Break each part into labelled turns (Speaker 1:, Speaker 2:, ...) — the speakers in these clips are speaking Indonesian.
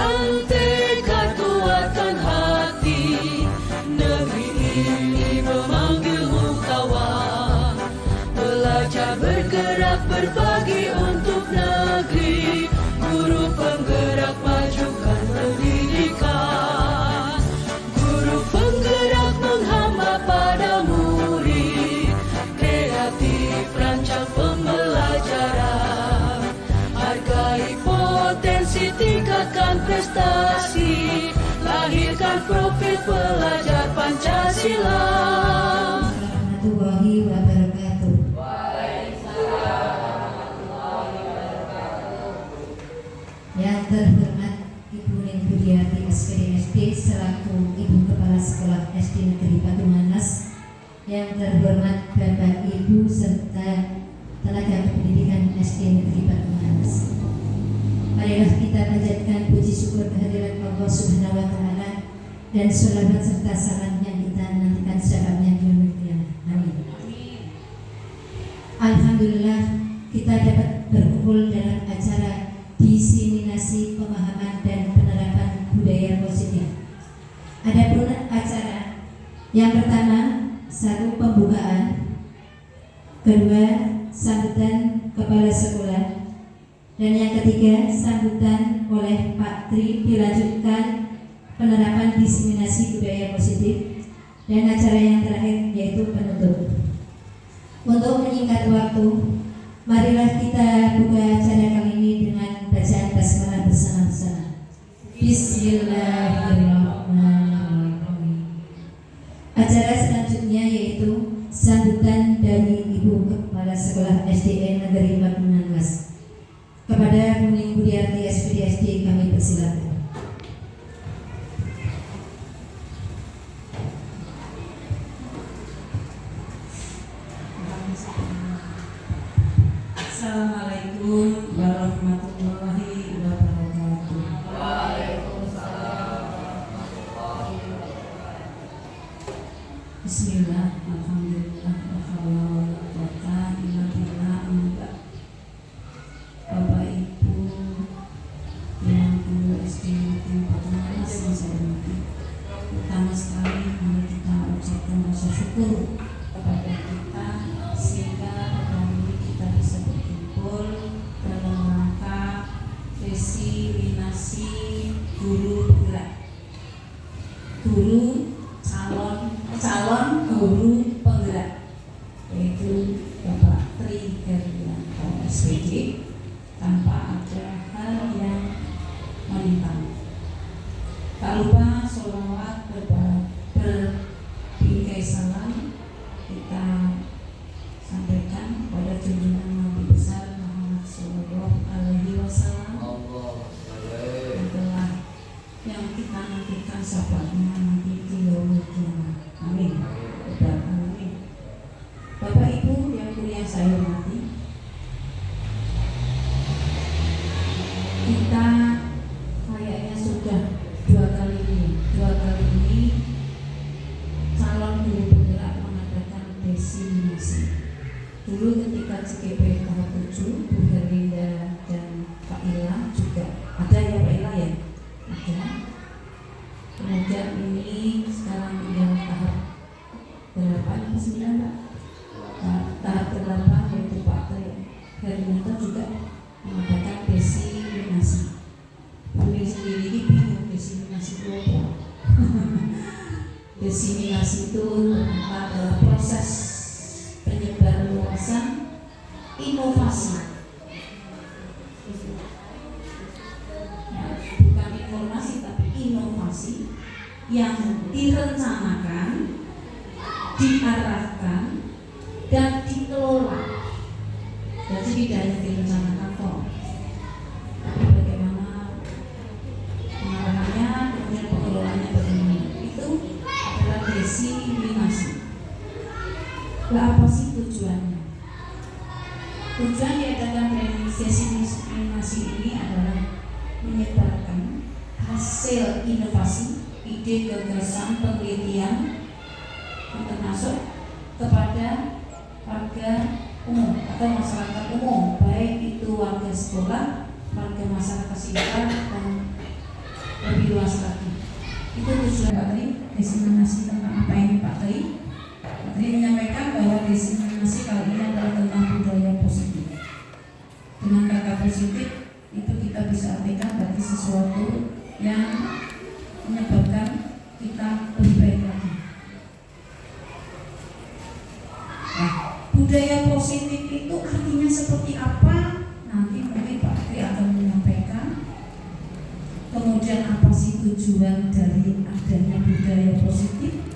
Speaker 1: Kuatkan tekad, kuatkan hati, negeri ini memanggilmu kawan. Belajar bergerak berbagi untuk negeri, guru penggerak majukan pendidikan. Guru penggerak menghamba pada murid, kreatif rancang pembelajaran. Hargai potensi, tingkatkan prestasi, lahirkan profil pelajar Pancasila.
Speaker 2: Warahmatullahi wabarakatuh. Yang terhormat Ibu Ningtyati SPD selaku Ibu Kepala Sekolah SD Negeri Patumanas, yang terhormat Bapak Ibu serta tenaga pendidikan SD Negeri Patumanas. Marilah kita panjatkan puji syukur kehadirat Allah Subhanahu wa Ta'ala dan sholawat serta salam yang kita nantikan syaratnya di yaumil qiyamah. Amin. Alhamdulillah kita dapat berkumpul dalam acara diseminasi pemahaman dan penerapan budaya positif. Adapun acara yang pertama, satu pembukaan, kedua sambutan kepala sekolah, dan yang ketiga sambutan oleh Pak Tri, dilanjutkan penerapan diseminasi budaya positif, dan acara yang terakhir yaitu penutup. Untuk menyingkat waktu, marilah kita buka acara kali ini dengan bacaan basmalah bersama-sama. Bismillahirrahmanirrahim. Acara selanjutnya yaitu sambutan dari Ibu Kepala Sekolah SDN Negeri Patumanas. Kepada Bu Ningtyati SPD kami persilakan.
Speaker 3: Assalamualaikum warahmatullahi wabarakatuh.
Speaker 1: Waalaikumsalam warahmatullahi wabarakatuh.
Speaker 3: Bismillah, alhamdulillah, Bapak Ibu yang guru SD Negeri Patumanas yang saya hormati, pertama sekali mari kita ucapkan rasa syukur kepada kita sehingga hari ini kita bisa berkumpul dalam rangka diseminasi guru penggerak, calon guru penggerak, yaitu Bapak Tri Herianto SPD, tanpa ada hal yang menyimpang. Tak lupa sholawat berbingkai salam kita sampaikan pada junjungan Nabi besar Muhammad Sallallahu Alaihi Wasallam yang telah yang kita nantikan sahabatnya nanti di yaumil qiyamah. Amin. Amin. Bapak Ibu yang mulia saya hormati, kita kayaknya sudah dua kali ini calon guru penggerak mengadakan diseminasi. Dulu ketika CGP tahap 7, Bu Herlinda dan Pak Ila juga ada ya, Pak Ila ya? Ada. Kemudian ini sekarang tinggal tahap 8 ke 9, Pak. Tahap 8 yaitu Pak Herlinda juga mengadakan diseminasi. Kami sendiri ini bingung diseminasi itu apa. Diseminasi itu adalah proses penyebar luasan inovasi, bukan informasi tapi inovasi yang direncanakan, diarahkan, dan dikelola. Jadi tidak hanya direncanakan kok, tapi bagaimana pengarahannya, kemudian pengelolaannya bagaimana, itu adalah diseminasi. Lah apa sih tujuannya? Tujuan diadakan diseminasi ini adalah menyebarkan hasil inovasi, ide, gagasan, penelitian, termasuk kepada warga umum atau masyarakat umum, baik itu warga sekolah, warga masyarakat sekitar, dan lebih luas lagi. Itu tujuan Pak Tri, diseminasi tentang apa yang Pak Tri menyampaikan bahwa diseminasi kali ini adalah tentang budaya positif. Dengan kata positif itu kita bisa artikan berarti sesuatu yang menyebabkan kita lebih baik lagi. Nah, budaya positif itu artinya seperti apa? Nanti mungkin Pak Tri akan menyampaikan. Kemudian apa sih tujuan dari adanya budaya positif?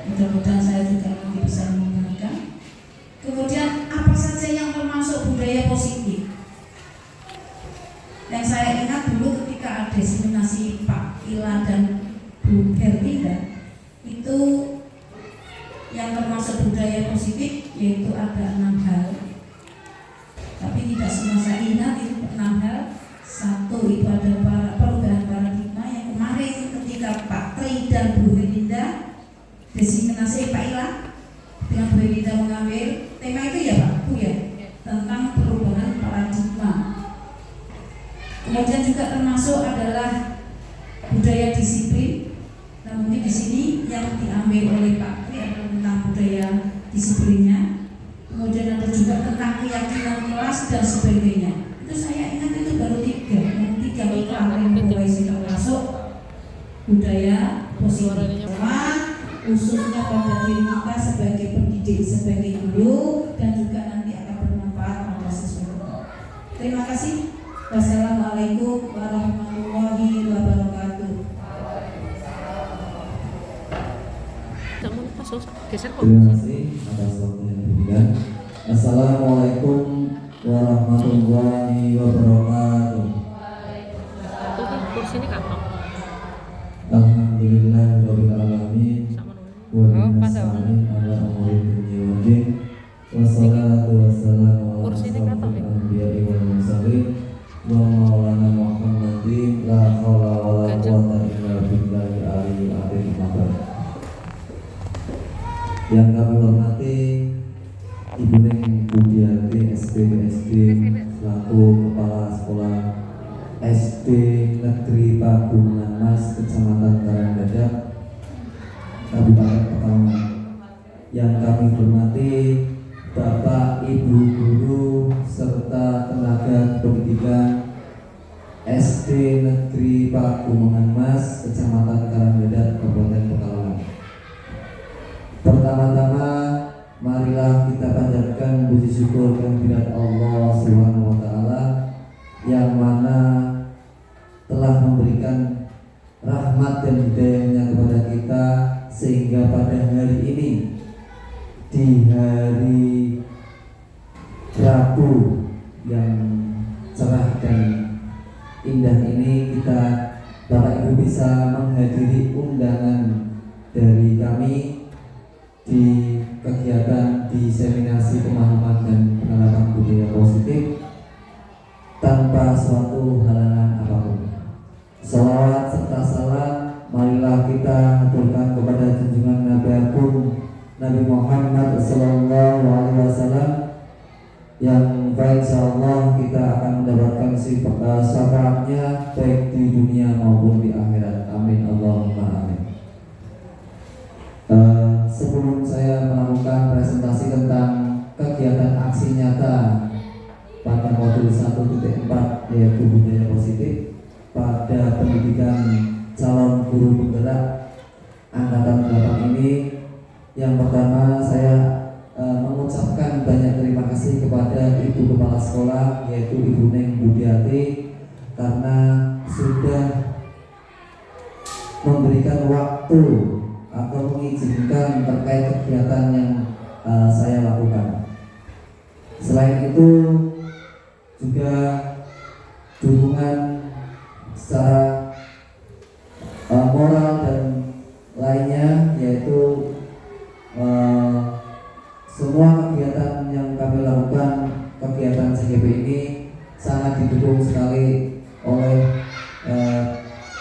Speaker 3: Mudah-mudahan saya juga nanti bisa menggunakan. Kemudian apa saja yang termasuk budaya positif? Yang saya ingat dulu ketika ada diseminasi Pak Ila dan Bu Herlinda, itu yang termasuk budaya positif yaitu ada 6 hal. Tapi tidak semua saya ingat itu 6 hal. Satu itu ada perubahan paradigma yang kemarin ketika Pak Tri dan Bu Herlinda diseminasi Pak Ila dengan Bu Herlinda mengambil tema itu ya Pak Bu ya, tentang perubahan paradigma. Kemudian juga termasuk adalah budaya disiplin. Namun di sini yang diambil oleh Pak Tri adalah tentang budaya disiplinnya. Kemudian ada juga tentang keyakinan kelas dan sebagainya. Itu saya ingat itu baru 3. Yang 3 itu yang mulai sudah masuk budaya positif. Khususnya pada diri kita sebagai pendidik, sebagai guru, dan juga nanti akan bermanfaat pada siswa kita. Terima kasih. Wassalamualaikum warahmatullahi wabarakatuh.
Speaker 4: Terima kasih atas waktu yang diberikan. Assalamualaikum warahmatullahi wabarakatuh.
Speaker 1: Kursi ini kantong.
Speaker 4: Alhamdulillahirabbil alamin. Wa nasta'in ala umuri dunya wa din. Wassalatu wassalamu ala asyrofil anbiya'i wal mursalin wa maulana Muhammadin la haula wala quwwata illa billahi aliyil azim. Yang kami hormati Ibu Neng Budiati SPSD selaku Kepala Sekolah SD Negeri Pagunungan Mas Kecamatan Karangdadak Kabupaten Pekalongan. Yang kami hormati Bapak Ibu Guru serta tenaga pendidikan SD Negeri Pagunungan Mas Kecamatan Karangdadak Kabupaten Pekalongan. Pertama-tama marilah kita panjatkan puji syukur kehadirat Allah Subhanahu wa taala yang mana telah memberikan rahmat dan hidayahnya kepada kita sehingga pada hari ini di hari Rabu yang cerah dan indah ini kita Bapak Ibu bisa menghadiri undangan dari kami di kegiatan diseminasi pemahaman dan penerapan budaya positif tanpa suatu halangan apapun. Salawat serta salam marilah kita aturkan kepada junjungan Nabi Agung Nabi Muhammad Sallallahu Alaihi Wasallam yang insyaallah kita akan mendapatkan syafaatnya baik di dunia maupun di akhirat. Amin Allahumma amin. Sebelum saya melakukan presentasi tentang kegiatan aksi nyata pada modul 1.4 yaitu budaya positif pada pendidikan calon guru penggerak angkatan 8 ini, yang pertama saya mengucapkan banyak terima kasih kepada Ibu Kepala Sekolah yaitu Ibu Neng Budiati karena sudah memberikan waktu atau mengizinkan terkait kegiatan yang saya lakukan. Selain itu juga dukungan secara moral dan lainnya, yaitu semua kegiatan yang kami lakukan, kegiatan CGP ini sangat didukung sekali oleh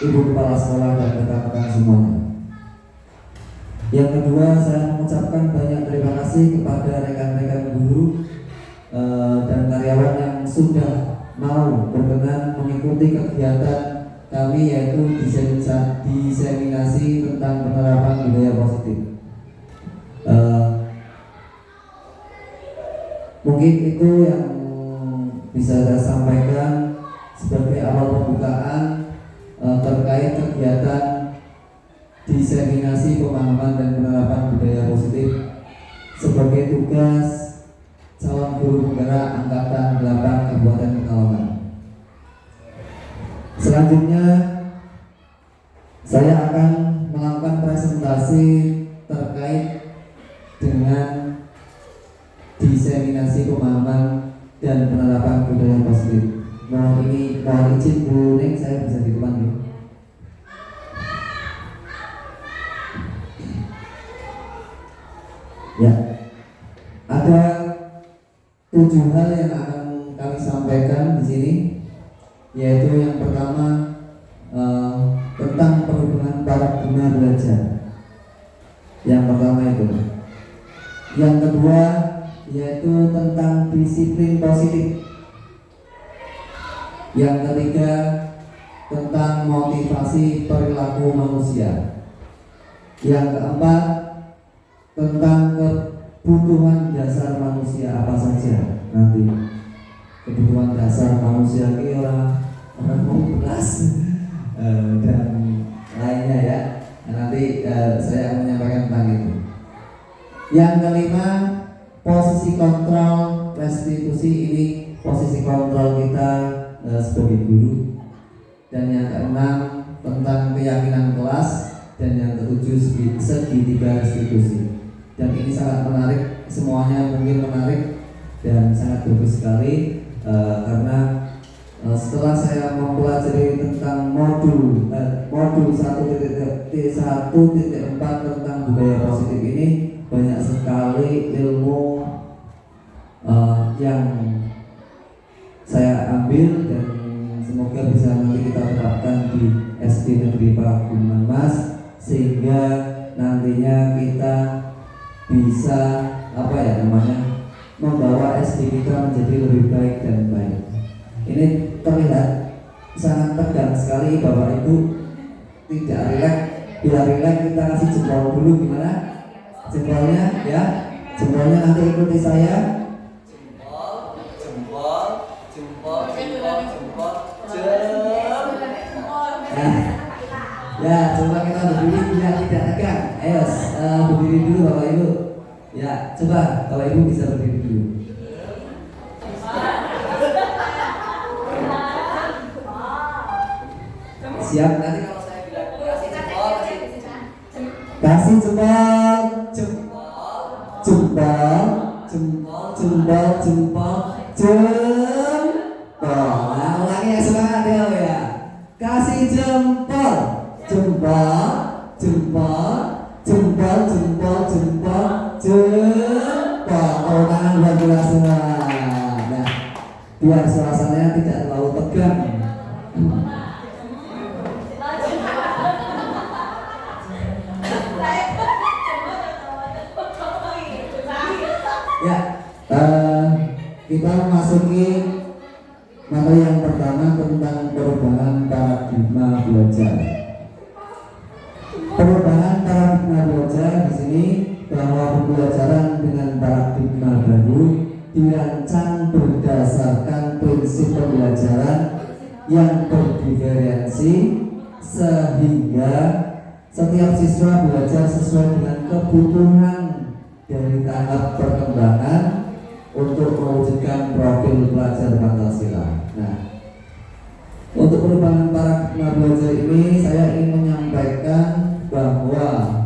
Speaker 4: Ibu Kepala Sekolah dan rekan-rekan semuanya. Yang kedua, saya mengucapkan banyak terima kasih kepada rekan-rekan guru dan karyawan yang sudah mau berkenan mengikuti kegiatan kami, yaitu diseminasi tentang penerapan budaya positif. Mungkin itu yang bisa saya sampaikan sebagai awal pembukaan terkait kegiatan diseminasi pemahaman dan penerapan budaya positif sebagai tugas calon guru penggerak angkatan 8 Kabupaten Pekalongan. Selanjutnya saya akan melakukan presentasi terkait dengan diseminasi pemahaman dan penerapan budaya positif. Mohon izin Bu Ning, saya bisa di depan dulu. Ya, ada 7 hal yang akan kami sampaikan di sini, yaitu yang pertama tentang perubahan paradigma belajar. Yang pertama itu. Yang kedua yaitu tentang disiplin positif. Yang ketiga tentang motivasi perilaku manusia. Yang keempat tentang kebutuhan dasar manusia apa saja. Nanti kebutuhan dasar manusia ini orang mau belas dan lainnya ya. Nanti saya akan menyampaikan tentang itu. Yang kelima, posisi kontrol restitusi. Ini posisi kontrol kita sebagai guru. Dan yang keenam tentang keyakinan kelas. Dan yang ketujuh segitiga restitusi. Dan ini sangat menarik, semuanya mungkin menarik dan sangat bagus sekali karena setelah saya mempelajari tentang modul 1.4 tentang budaya positif ini, banyak sekali ilmu yang saya ambil dan semoga bisa nanti kita terapkan di SD Negeri Paragunan Mas, sehingga nantinya kita bisa membawa SD kita menjadi lebih baik dan baik. Ini terlihat sangat tegang sekali Bapak Ibu, tidak rileks. Bila rileks kita kasih jempol dulu, gimana? Jempolnya ya, jempolnya nanti ikuti saya. Ya, coba kita berdiri biar tidak tegang. Ayo, berdiri dulu Bapak Ibu. Ya, coba Bapak Ibu bisa berdiri dulu. Siap, nanti kalau saya bilang kasih jempol, jempol. Nah, ulangi yang semangat ya. Kasih jempol. Oh, tangan buat kita semua. Nah, biar suasananya tidak terlalu tegang. Ya, kita memasuki materi yang pertama tentang perubahan paradigma belajar. Perubahan paradigma belajar di sini bahwa pembelajaran dengan paradigma baru dirancang berdasarkan prinsip pembelajaran yang berdiferensi sehingga setiap siswa belajar sesuai dengan kebutuhan dari tahap perkembangan untuk mewujudkan profil pelajar Pancasila. Nah, untuk perubahan paradigma belajar ini saya ingin menyampaikan bahwa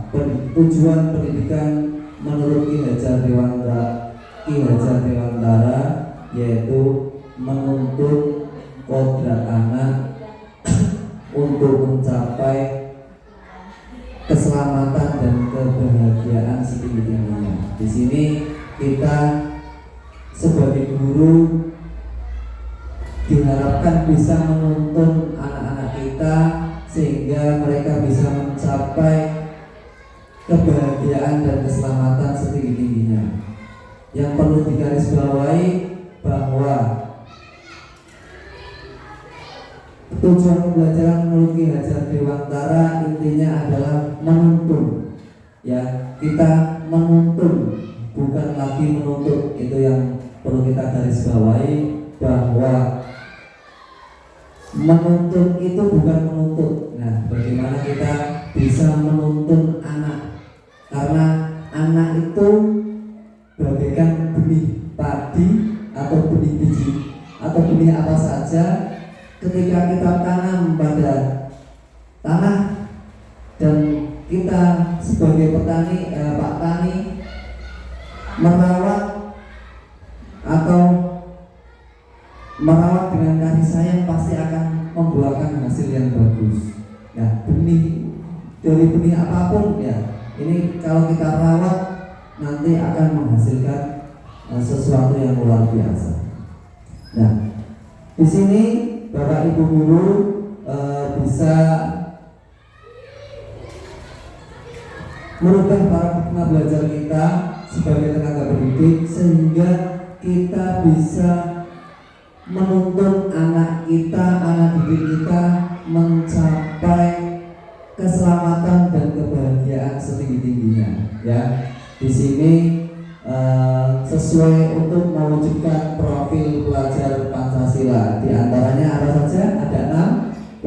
Speaker 4: tujuan pendidikan menurut Ki Hajar Dewantara yaitu menuntut kodrat anak untuk mencapai keselamatan dan kebahagiaan setinggi-tingginya. Di sini kita sebagai guru diharapkan bisa menuntun anak-anak kita sehingga mereka bisa mencapai kebahagiaan dan keselamatan setinggi-tingginya. Yang perlu digarisbawahi bahwa tujuan pembelajaran Muluki Hajar Dewantara intinya adalah menuntun. Ya, kita menuntun, bukan lagi menuntut. Itu yang perlu kita garis bawahi, bahwa menuntun itu bukan menuntut. Nah, bagaimana kita bisa menuntun anak? Karena anak itu bagaikan benih padi atau benih biji atau benih apa saja. Ketika kita tanam pada tanah dan kita sebagai petani, Pak Tani merawat dengan kasih sayang, pasti akan membuahkan hasil yang bagus. Ya, benih dari benih apapun ya, ini kalau kita rawat nanti akan menghasilkan sesuatu yang luar biasa. Nah, di sini Bapak Ibu guru bisa merubah paradigma belajar kita sebagai tenaga pendidik, sehingga kita bisa menuntun anak kita, anak didik kita mencapai keselamatan dan kebahagiaan setinggi-tingginya. Ya, di sini sesuai untuk mewujudkan profil pelajar Pancasila. Di antaranya apa saja? Ada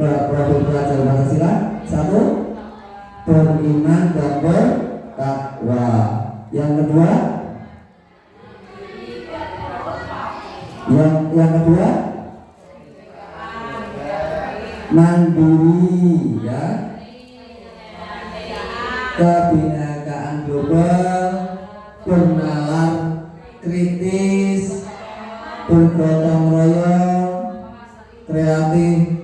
Speaker 4: 6 profil pelajar Pancasila. 1, beriman dan bertakwa. Yang kedua, mandiri, ya, kebinekaan global, bernalar kritis, bergotong royong, kreatif,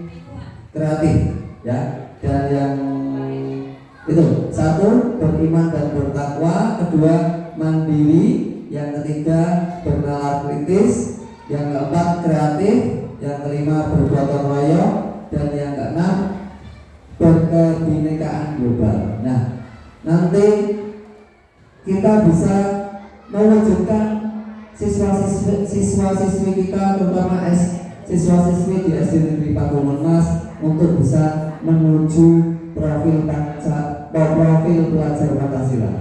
Speaker 4: ya. Dan yang itu 1, beriman dan bertakwa. 2, mandiri. Yang ketiga, bernalar kritis. Yang keempat, kreatif. Yang kelima, bergotong royong. Dan yang keenam, berkebinekaan global. Nah, nanti kita bisa mewujudkan siswa-siswi kita, terutama siswa-siswi di SD Negeri Pakuwon Mas, untuk bisa menuju profil pelajar Pancasila.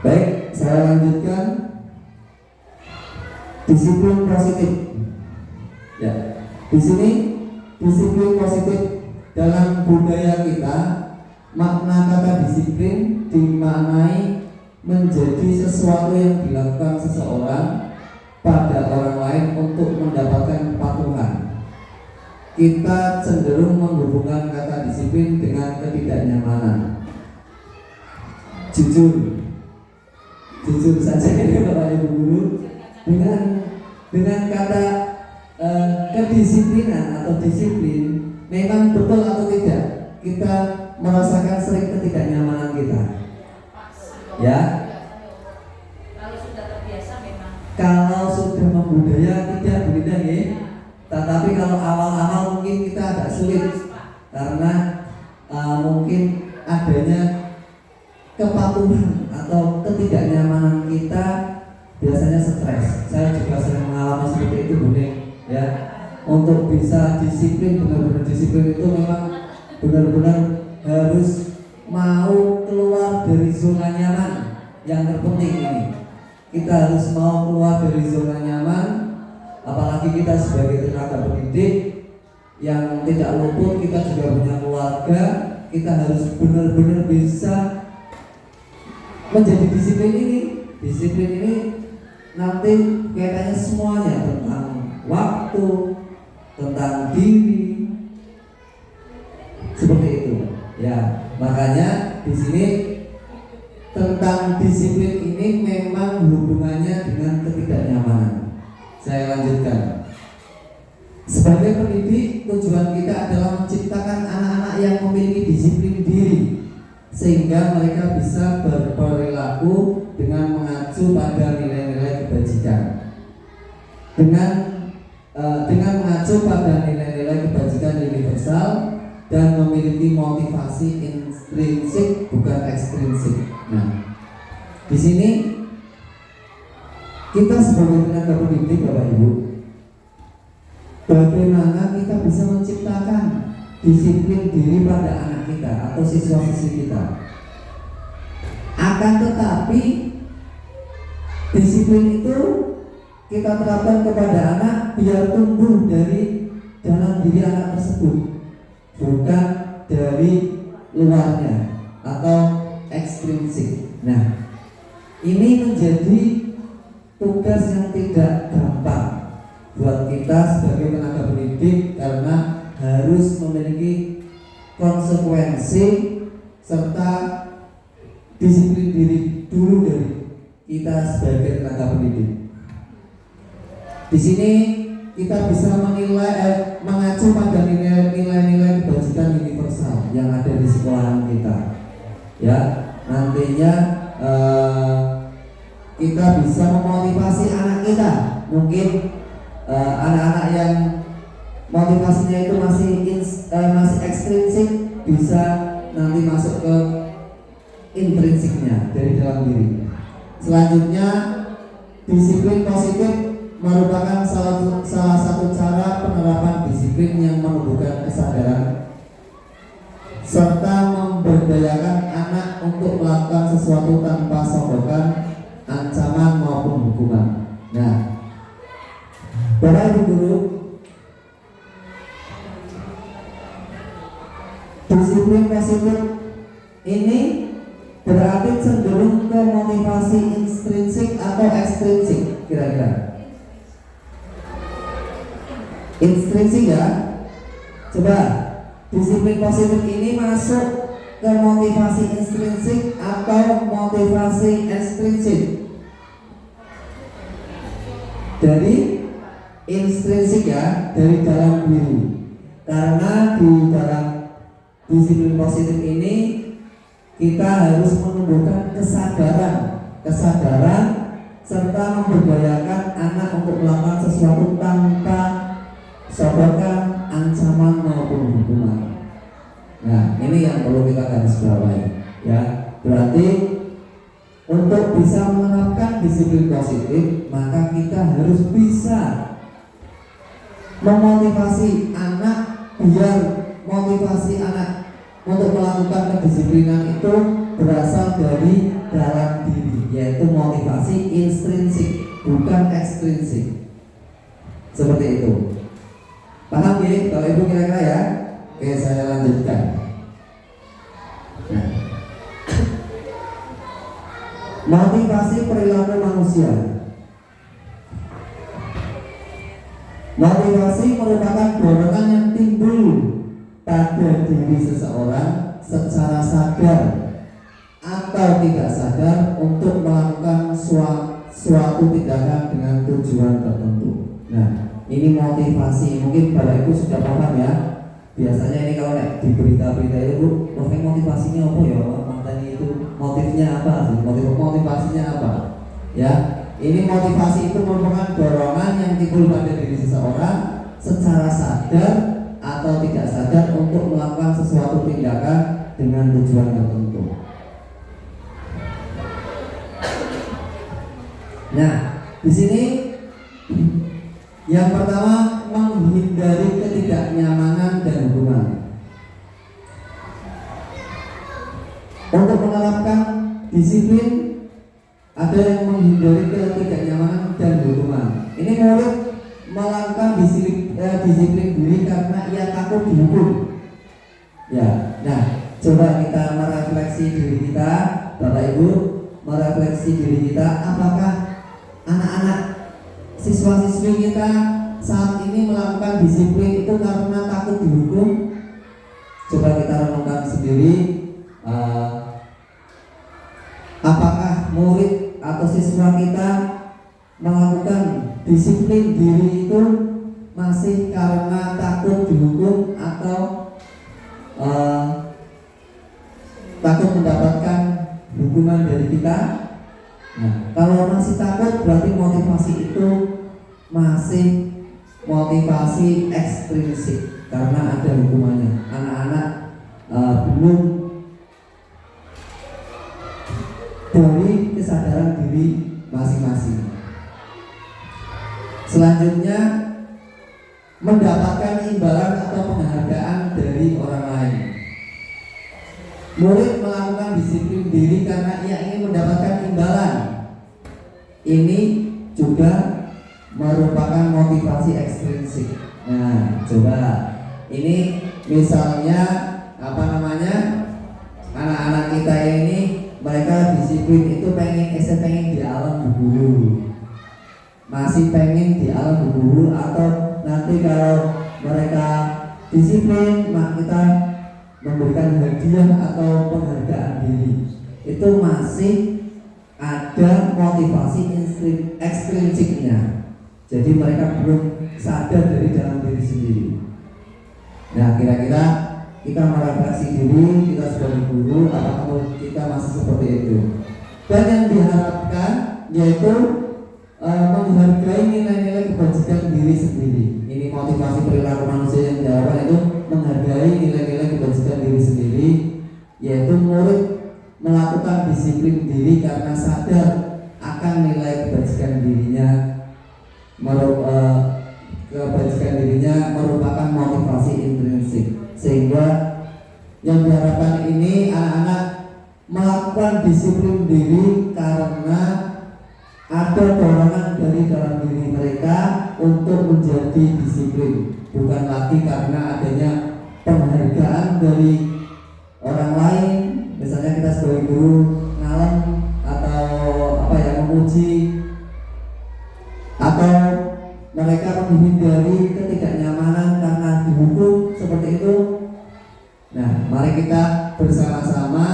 Speaker 4: Baik, saya lanjutkan. Disiplin positif. Ya, di sini disiplin positif dalam budaya kita. Makna kata disiplin dimaknai menjadi sesuatu yang dilakukan seseorang pada orang lain untuk mendapatkan kepatuhan. Kita cenderung menghubungkan kata disiplin dengan ketidaknyamanan. Jujur saja ini Bapak Ibu guru, dengan kata kedisiplinan atau disiplin, memang betul atau tidak kita merasakan sering ketidaknyamanan kita. Ya. Kalau sudah membudaya tidak begitu ya. Tetapi kalau awal-awal mungkin kita agak sulit karena mungkin adanya kepatuhan atau ketidaknyamanan kita, biasanya stres. Saya juga sering mengalami seperti itu, Bune. Ya, untuk bisa disiplin, benar-benar disiplin itu memang benar-benar harus mau keluar dari zona nyaman. Yang terpenting ini, kita harus mau keluar dari zona nyaman. Apalagi kita sebagai tenaga pendidik yang tidak luput, kita juga punya keluarga. Kita harus benar-benar bisa menjadi disiplin ini. Disiplin ini nanti kaitannya semuanya tentang waktu, tentang diri, seperti itu. Ya, makanya di sini tentang disiplin ini memang hubungannya dengan ketidaknyamanan. Saya lanjutkan. Sebagai pendidik, tujuan kita adalah menciptakan anak-anak yang memiliki disiplin diri, sehingga mereka bisa berperilaku dengan mengacu pada nilai-nilai kebajikan. Dengan mengacu pada nilai-nilai kebajikan universal dan memiliki motivasi intrinsik bukan ekstrinsik. Nah, di sini kita sebagai tenaga pendidik, Bapak Ibu, bagaimana kita bisa menciptakan disiplin diri pada anak kita atau siswa-siswi kita. Akan tetapi disiplin itu kita terapkan kepada anak biar tumbuh dari dalam diri anak tersebut, bukan dari luarnya atau ekstrinsik. Nah, ini menjadi tugas yang tidak gampang buat kita sebagai tenaga pendidik karena harus memiliki konsekuensi serta disiplin diri dulu dari kita sebagai tenaga pendidik. Di sini kita bisa menilai mengacu pada nilai-nilai kebajikan universal yang ada di sekolahan kita. Ya, nantinya kita bisa memotivasi anak kita. Mungkin anak-anak yang motivasinya itu masih ekstrinsik bisa nanti masuk ke intrinsiknya dari dalam diri. Selanjutnya, disiplin positif merupakan salah satu cara penerapan disiplin yang menumbuhkan kesadaran serta memberdayakan anak untuk melakukan sesuatu tanpa sogokan, ancaman maupun hukuman. Nah, Bapak Ibu Guru, disiplin positif ini berarti cenderung ke motivasi intrinsik atau ekstrinsik kira-kira? Intrinsik ya. Coba, disiplin positif ini masuk ke motivasi intrinsik atau motivasi ekstrinsik? Dari intrinsik ya, dari dalam diri. Karena di dalam disiplin positif ini kita harus menumbuhkan kesadaran serta memberdayakan anak untuk melakukan sesuatu tanpa sogokan, ancaman maupun hukuman. Nah, ini yang perlu kita garis bawahi ya. Berarti untuk bisa menerapkan disiplin positif, maka kita harus bisa memotivasi anak biar motivasi anak untuk melakukan kedisiplinan itu berasal dari dalam diri, yaitu motivasi intrinsik bukan ekstrinsik. Seperti itu. Paham ya Bapak Ibu kira-kira ya? Oke, saya lanjutkan. Nah, motivasi perilaku manusia. Motivasi merupakan dorongan yang timbul pada diri seseorang secara sadar atau tidak sadar untuk melakukan suatu tindakan dengan tujuan tertentu. Nah, ini motivasi. Mungkin Bapak Ibu sudah paham ya. Biasanya ini kalau di berita-berita itu, motivasinya apa ya? Matanya itu motifnya apa sih? Motivasinya apa? Ya, ini motivasi itu merupakan dorongan yang timbul pada diri seseorang secara sadar atau tidak sadar untuk melakukan sesuatu tindakan dengan tujuan tertentu. Nah, di sini yang pertama, menghindari ketidaknyamanan dan hukuman. Untuk menerapkan disiplin, ada yang menghindari ketidaknyamanan dan hukuman. Ini murid melakukan disiplin diri karena ia takut dihukum. Ya, nah, coba kita merefleksi diri kita, Bapak Ibu, merefleksi diri kita, apakah anak-anak siswa-siswi kita saat ini melakukan disiplin itu karena takut dihukum? Coba kita renungkan sendiri, apakah murid atau siswa kita melakukan disiplin diri itu masih karena takut dihukum atau takut mendapatkan hukuman dari kita? Nah, kalau masih takut berarti motivasi itu masih motivasi ekstrinsik karena ada hukumannya. Anak-anak belum dari kesadaran diri masing-masing. Selanjutnya, dari orang lain. Murid melakukan disiplin diri karena ia ingin mendapatkan imbalan. Ini juga merupakan motivasi ekstrinsik. Nah, coba ini misalnya anak-anak kita ini mereka disiplin itu pengen di alam berburu, masih pengen di alam berburu, atau nanti kalau mereka disiplin kita memberikan hadiah atau penghargaan diri, itu masih ada motivasi ekstrinsiknya. Jadi mereka belum sadar dari dalam diri sendiri. Nah, kira-kira kita merefleksi diri, kita sebagai guru, apakah kita masih seperti itu? Dan yang diharapkan yaitu menghargai nilai-nilai kebajikan diri sendiri. Ini motivasi perilaku manusia yang diharapkan itu menghargai nilai-nilai kebajikan diri sendiri, yaitu murid melakukan disiplin diri karena sadar akan nilai kebajikan dirinya. Kebajikan dirinya merupakan motivasi intrinsik, sehingga yang diharapkan ini anak-anak melakukan disiplin diri karena ada dorongan dari dalam diri mereka untuk menjadi disiplin, bukan lagi karena adanya penghargaan dari orang lain. Misalnya kita sebagai guru ngalem atau memuji, atau mereka menghindari ketidaknyamanan karena dihukum seperti itu. Nah, mari kita bersama-sama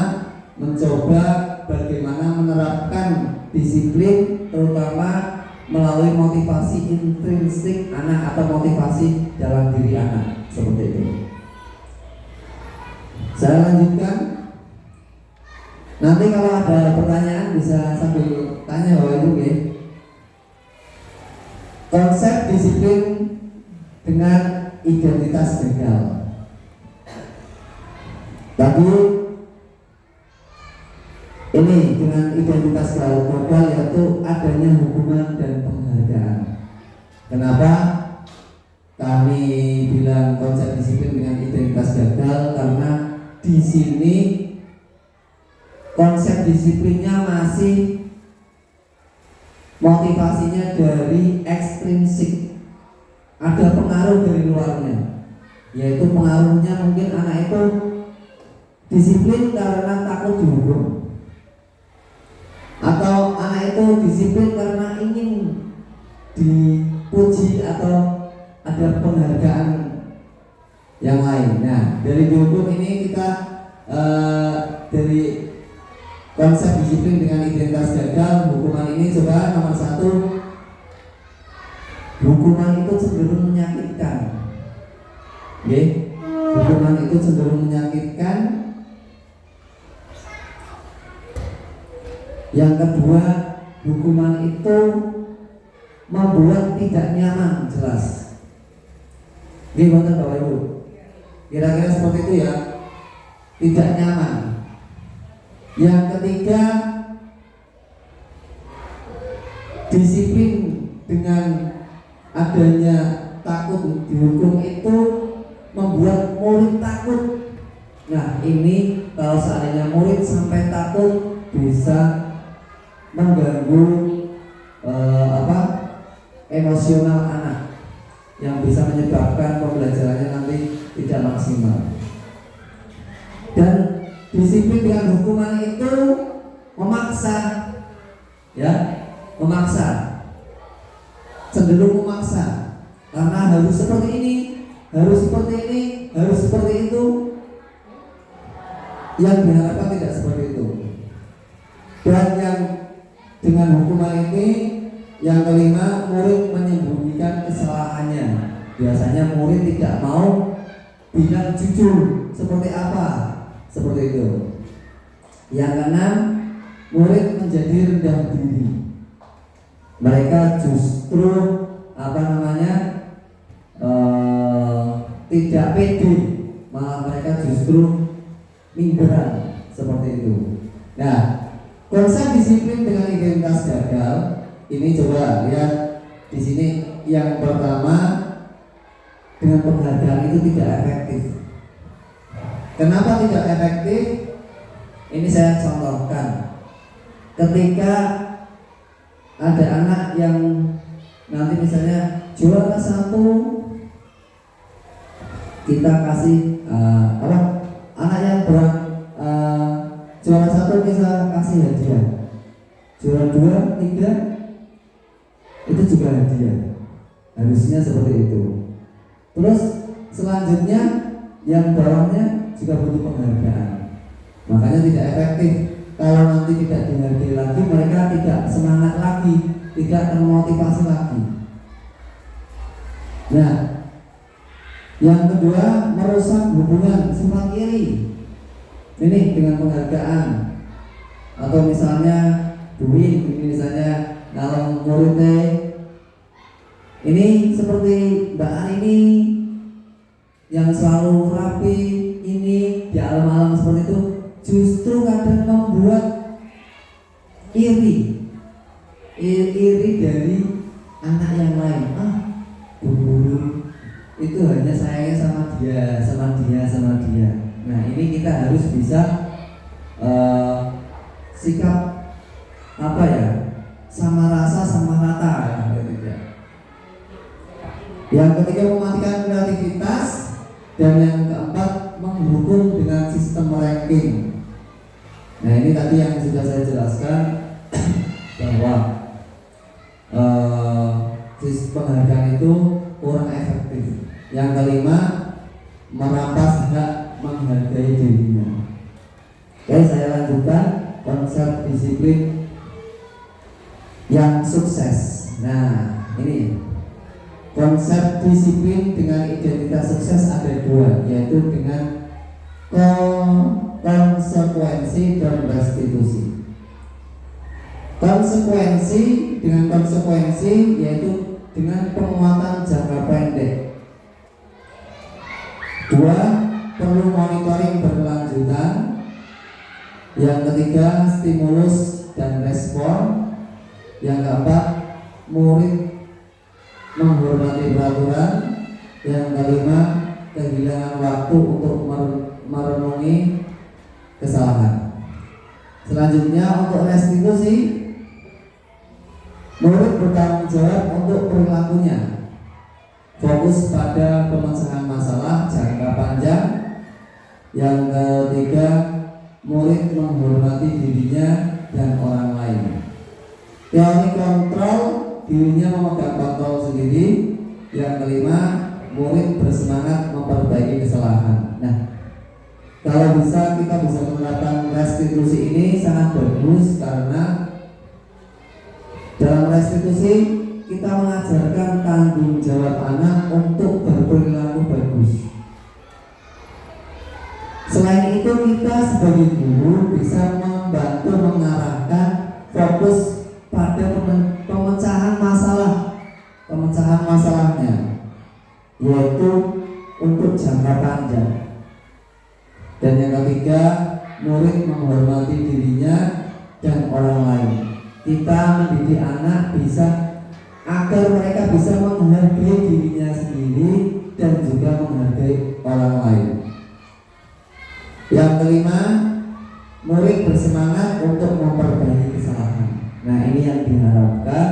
Speaker 4: mencoba bagaimana menerapkan disiplin, terutama melalui motivasi intrinsik anak atau motivasi dalam diri anak, seperti itu. Saya lanjutkan. Nanti kalau ada pertanyaan bisa sambil tanya Bapak Ibu ya. Konsep disiplin dengan identitas gagal. Tadi ini dengan identitas gagal yaitu adanya hukuman dan penghargaan. Kenapa kami bilang konsep disiplin dengan identitas gagal? Karena di sini konsep disiplinnya masih motivasinya dari ekstrinsik, ada pengaruh dari luarnya, yaitu pengaruhnya mungkin anak itu disiplin karena takut dihukum, atau anak itu disiplin karena ingin dipuji atau ada penghargaan yang lain. Nah, dari dihukum ini kita dari konsep disiplin dengan identitas gagal, hukuman ini coba nomor 1, hukuman itu cenderung menyakitkan. Oke, hukuman itu cenderung menyakitkan. Yang kedua, hukuman itu membuat tidak nyaman, jelas. Gimana Bapak Ibu? Kira-kira seperti itu ya, tidak nyaman. Yang ketiga, disiplin dengan adanya takut dihukum itu membuat murid takut. Nah, ini kalau seandainya murid sampai takut bisa mengganggu emosional anak, yang bisa menyebabkan pembelajarannya nanti tidak maksimal. Dan disiplin dengan hukuman itu memaksa, ya, cenderung memaksa, karena harus seperti ini, harus seperti ini, harus seperti itu. Yang diharapkan tidak seperti itu. Dan yang dengan hukuman ini, yang kelima, murid menyembunyikan kesalahannya. Biasanya murid tidak mau bilang jujur seperti apa. Seperti itu. Yang keenam, murid menjadi rendah diri. Mereka justru tidak pede, malah mereka justru minderan, seperti itu. Nah, konsep disiplin dengan identitas gagal ini coba lihat di sini. Yang pertama, dengan penghargaan itu tidak efektif. Kenapa tidak efektif? Ini saya contohkan. Ketika ada anak yang nanti misalnya juara 1, kita kasih anak yang juara 1 kita kasih hadiah, juara 2, 3 itu juga hadiah. Harusnya seperti itu. Terus selanjutnya yang bawahnya juga butuh penghargaan. Makanya tidak efektif. Kalau nanti tidak dihargai lagi, mereka tidak semangat lagi, tidak termotivasi lagi. Nah, yang kedua, merusak hubungan sifat iri. Ini dengan penghargaan. Atau misalnya duit, misalnya kalau muridnya ini seperti Mbak Ani ini yang selalu rapi, ini di alam-alam seperti itu, justru kadang membuat iri dari anak yang lain. Guru itu hanya sayangnya sama dia. Nah, ini kita harus bisa sikap sama rasa sama rata ya. Yang ketiga, mematikan kreativitas. Dan yang keempat, menghukum dengan sistem ranking. Nah, ini tadi yang sudah saya jelaskan bahwa sistem penghargaan itu kurang efektif. Yang kelima, merampas hak menghargai dirinya. Oke, saya lanjutkan konsep disiplin yang sukses. Nah, ini konsep disiplin dengan identitas sukses ada dua, yaitu dengan konsekuensi dan restitusi. Dengan konsekuensi yaitu dengan penguatan jangka pendek. Dua, perlu monitoring berkelanjutan. Yang ketiga, stimulus dan respon. Yang keempat, murid menghormati peraturan. Yang kelima, kehilangan waktu untuk merenungi kesalahan. Selanjutnya, untuk restitusi, murid bertanggung jawab untuk perilakunya, fokus pada pemecahan masalah jangka panjang. Yang ketiga, murid menghormati dirinya dan orang lain. Teori kontrol, dirinya memegang kontrol sendiri. Yang kelima, murid bersemangat memperbaiki kesalahan. Nah, kalau bisa kita bisa menerapkan restitusi ini sangat bagus, karena dalam restitusi kita mengajarkan tanggung jawab anak untuk berperilaku bagus. Selain itu, kita sebagai guru bisa membantu mengarahkan fokus pada pemecahan masalahnya, yaitu untuk jangka panjang. Dan yang ketiga, murid menghormati dirinya dan orang lain. Kita mendidik anak agar mereka bisa menghargai dirinya sendiri dan juga menghargai orang lain. Yang kelima, murid bersemangat untuk memperbaiki kesalahan. Nah, ini yang diharapkan,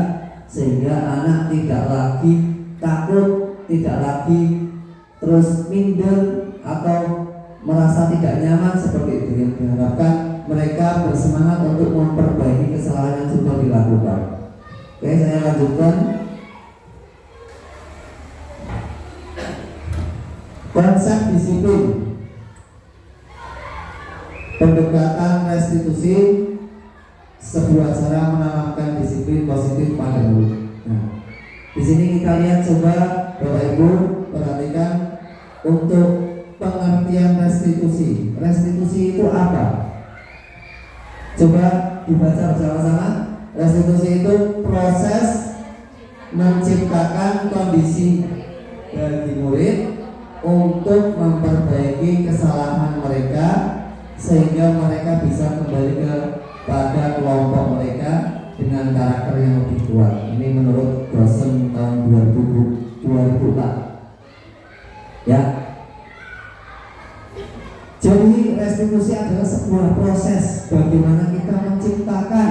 Speaker 4: sehingga anak tidak lagi takut, tidak lagi terus minder atau merasa tidak nyaman seperti itu. Yang diharapkan, mereka bersemangat untuk memperbaiki kesalahan yang sudah dilakukan. Oke, saya lanjutkan. Konsep disiplin, pendekatan restitusi, sebuah cara menanamkan disiplin positif pada murid. Nah, di sini kita lihat, coba Bapak Ibu perhatikan untuk pengertian restitusi. Restitusi itu apa? Coba dibaca bersama-sama. Restitusi itu proses menciptakan kondisi bagi murid untuk memperbaiki kesalahan mereka, sehingga mereka bisa kembali pada kelompok mereka dengan karakter yang lebih kuat. Ini menurut dosen tahun 2004. Ya. Jadi restitusi adalah sebuah proses bagaimana kita menciptakan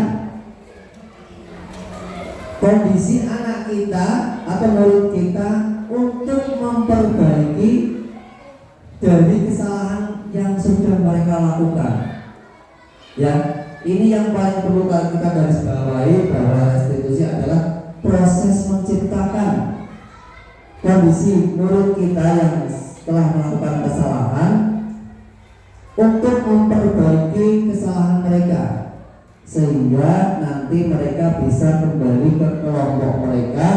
Speaker 4: kondisi anak kita atau murid kita untuk memperbaiki dari kesalahan yang sudah mereka lakukan. Ya, ini yang paling perlu kita garis bawahi, bahwa restitusi adalah proses menciptakan kondisi murid kita yang telah melakukan kesalahan untuk memperbaiki kesalahan mereka, sehingga nanti mereka bisa kembali ke kelompok mereka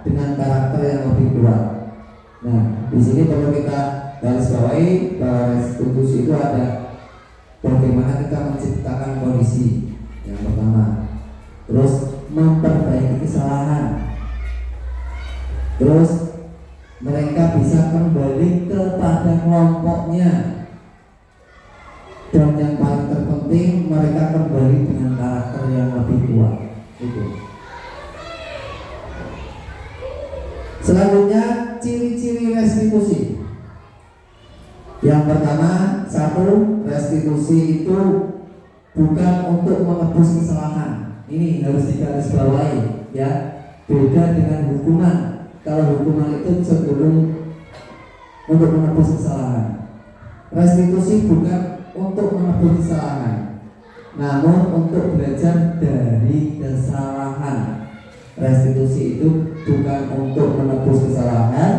Speaker 4: dengan karakter yang lebih kuat. Nah, di sini perlu kita garis bawahi bahwa restitusi itu ada bagaimana kita menciptakan kondisi yang pertama, terus memperbaiki kesalahan, terus mereka bisa kembali kepada kelompoknya, dan yang paling terpenting mereka kembali dengan karakter yang lebih kuat. Itu. Selanjutnya, ciri-ciri restitusi. Yang pertama, satu, restitusi itu bukan untuk menebus kesalahan. Ini harus digarisbawahi, ya. Beda dengan hukuman. Kalau hukuman itu sebelum untuk menebus kesalahan. Restitusi bukan untuk menebus kesalahan, namun untuk belajar dari kesalahan. Restitusi itu bukan untuk menebus kesalahan,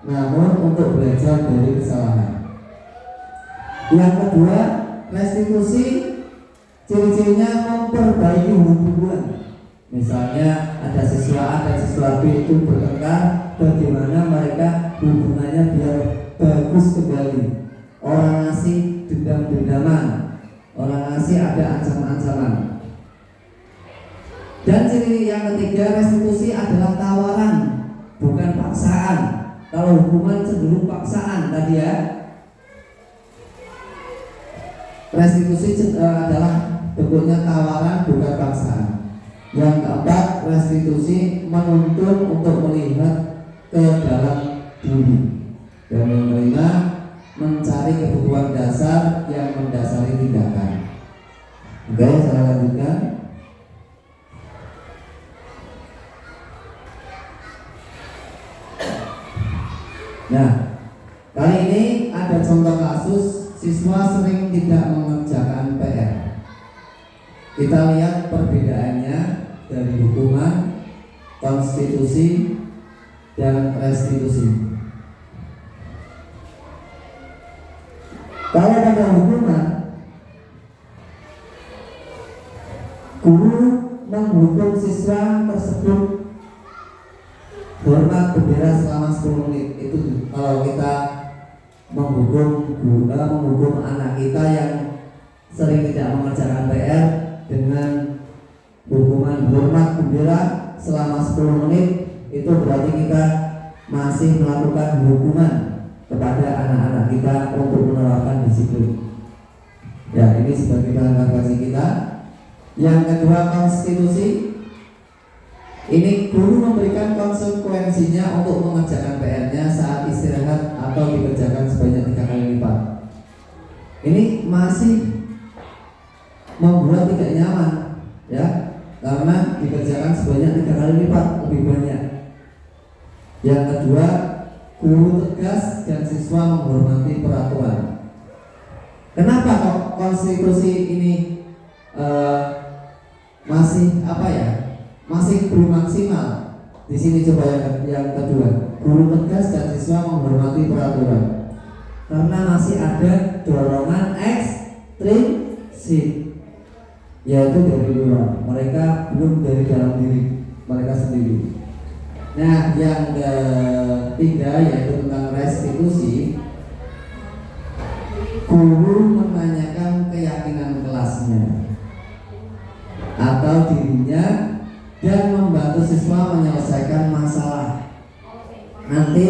Speaker 4: namun untuk belajar dari kesalahan. Yang kedua, restitusi ciri-cirinya memperbaiki hubungan. Misalnya ada siswa A dan siswa B itu bertengkar, bagaimana mereka hubungannya biar bagus kembali. Orang ngasih dendam-dendaman, orang ngasih ada ancaman-ancaman. Dan ciri yang ketiga, restitusi adalah tawaran, bukan paksaan. Kalau hukuman cenderung paksaan tadi ya. Restitusi adalah bentuknya tawaran, bukan paksaan. Yang keempat, restitusi menuntun untuk melihat ke dalam diri dan menerima, mencari kebutuhan dasar yang mendasari tindakan. Oke, saya lanjutkan. Nah, kali ini ada contoh kasus siswa sering tidak mengerjakan PR. Kita lihat perbedaannya dari hukuman, konstitusi, dan restitusi. Kalau pada hukuman, guru menghukum siswa tersebut hormat bendera selama 10 menit. Itu kalau kita menghukum anak kita yang sering tidak mengerjakan PR dengan hukuman hormat bendera selama 10 menit, itu berarti kita masih melakukan hukuman kepada anak-anak kita untuk menerapkan disiplin. Ya, ini sebagai bahan bagi kita. Yang kedua, konstitusi. Ini guru memberikan konsekuensinya untuk mengerjakan PR-nya saat istirahat atau dikerjakan sebanyak 3 kali lipat. Ini masih membuat tidak nyaman, ya, karena dikerjakan sebanyak 3 kali lipat, lebih banyak. Yang kedua, guru tegas dan siswa menghormati peraturan. Kenapa kok konstitusi ini masih masih belum maksimal? Di sini coba yang kedua, guru tegas dan siswa menghormati peraturan, karena masih ada dorongan ekstrinsi, yaitu dari luar, mereka belum dari dalam diri mereka sendiri. Nah, yang ketiga yaitu tentang restitusi. Guru menanyakan keyakinan kelasnya atau dirinya dan membantu siswa menyelesaikan masalah. Nanti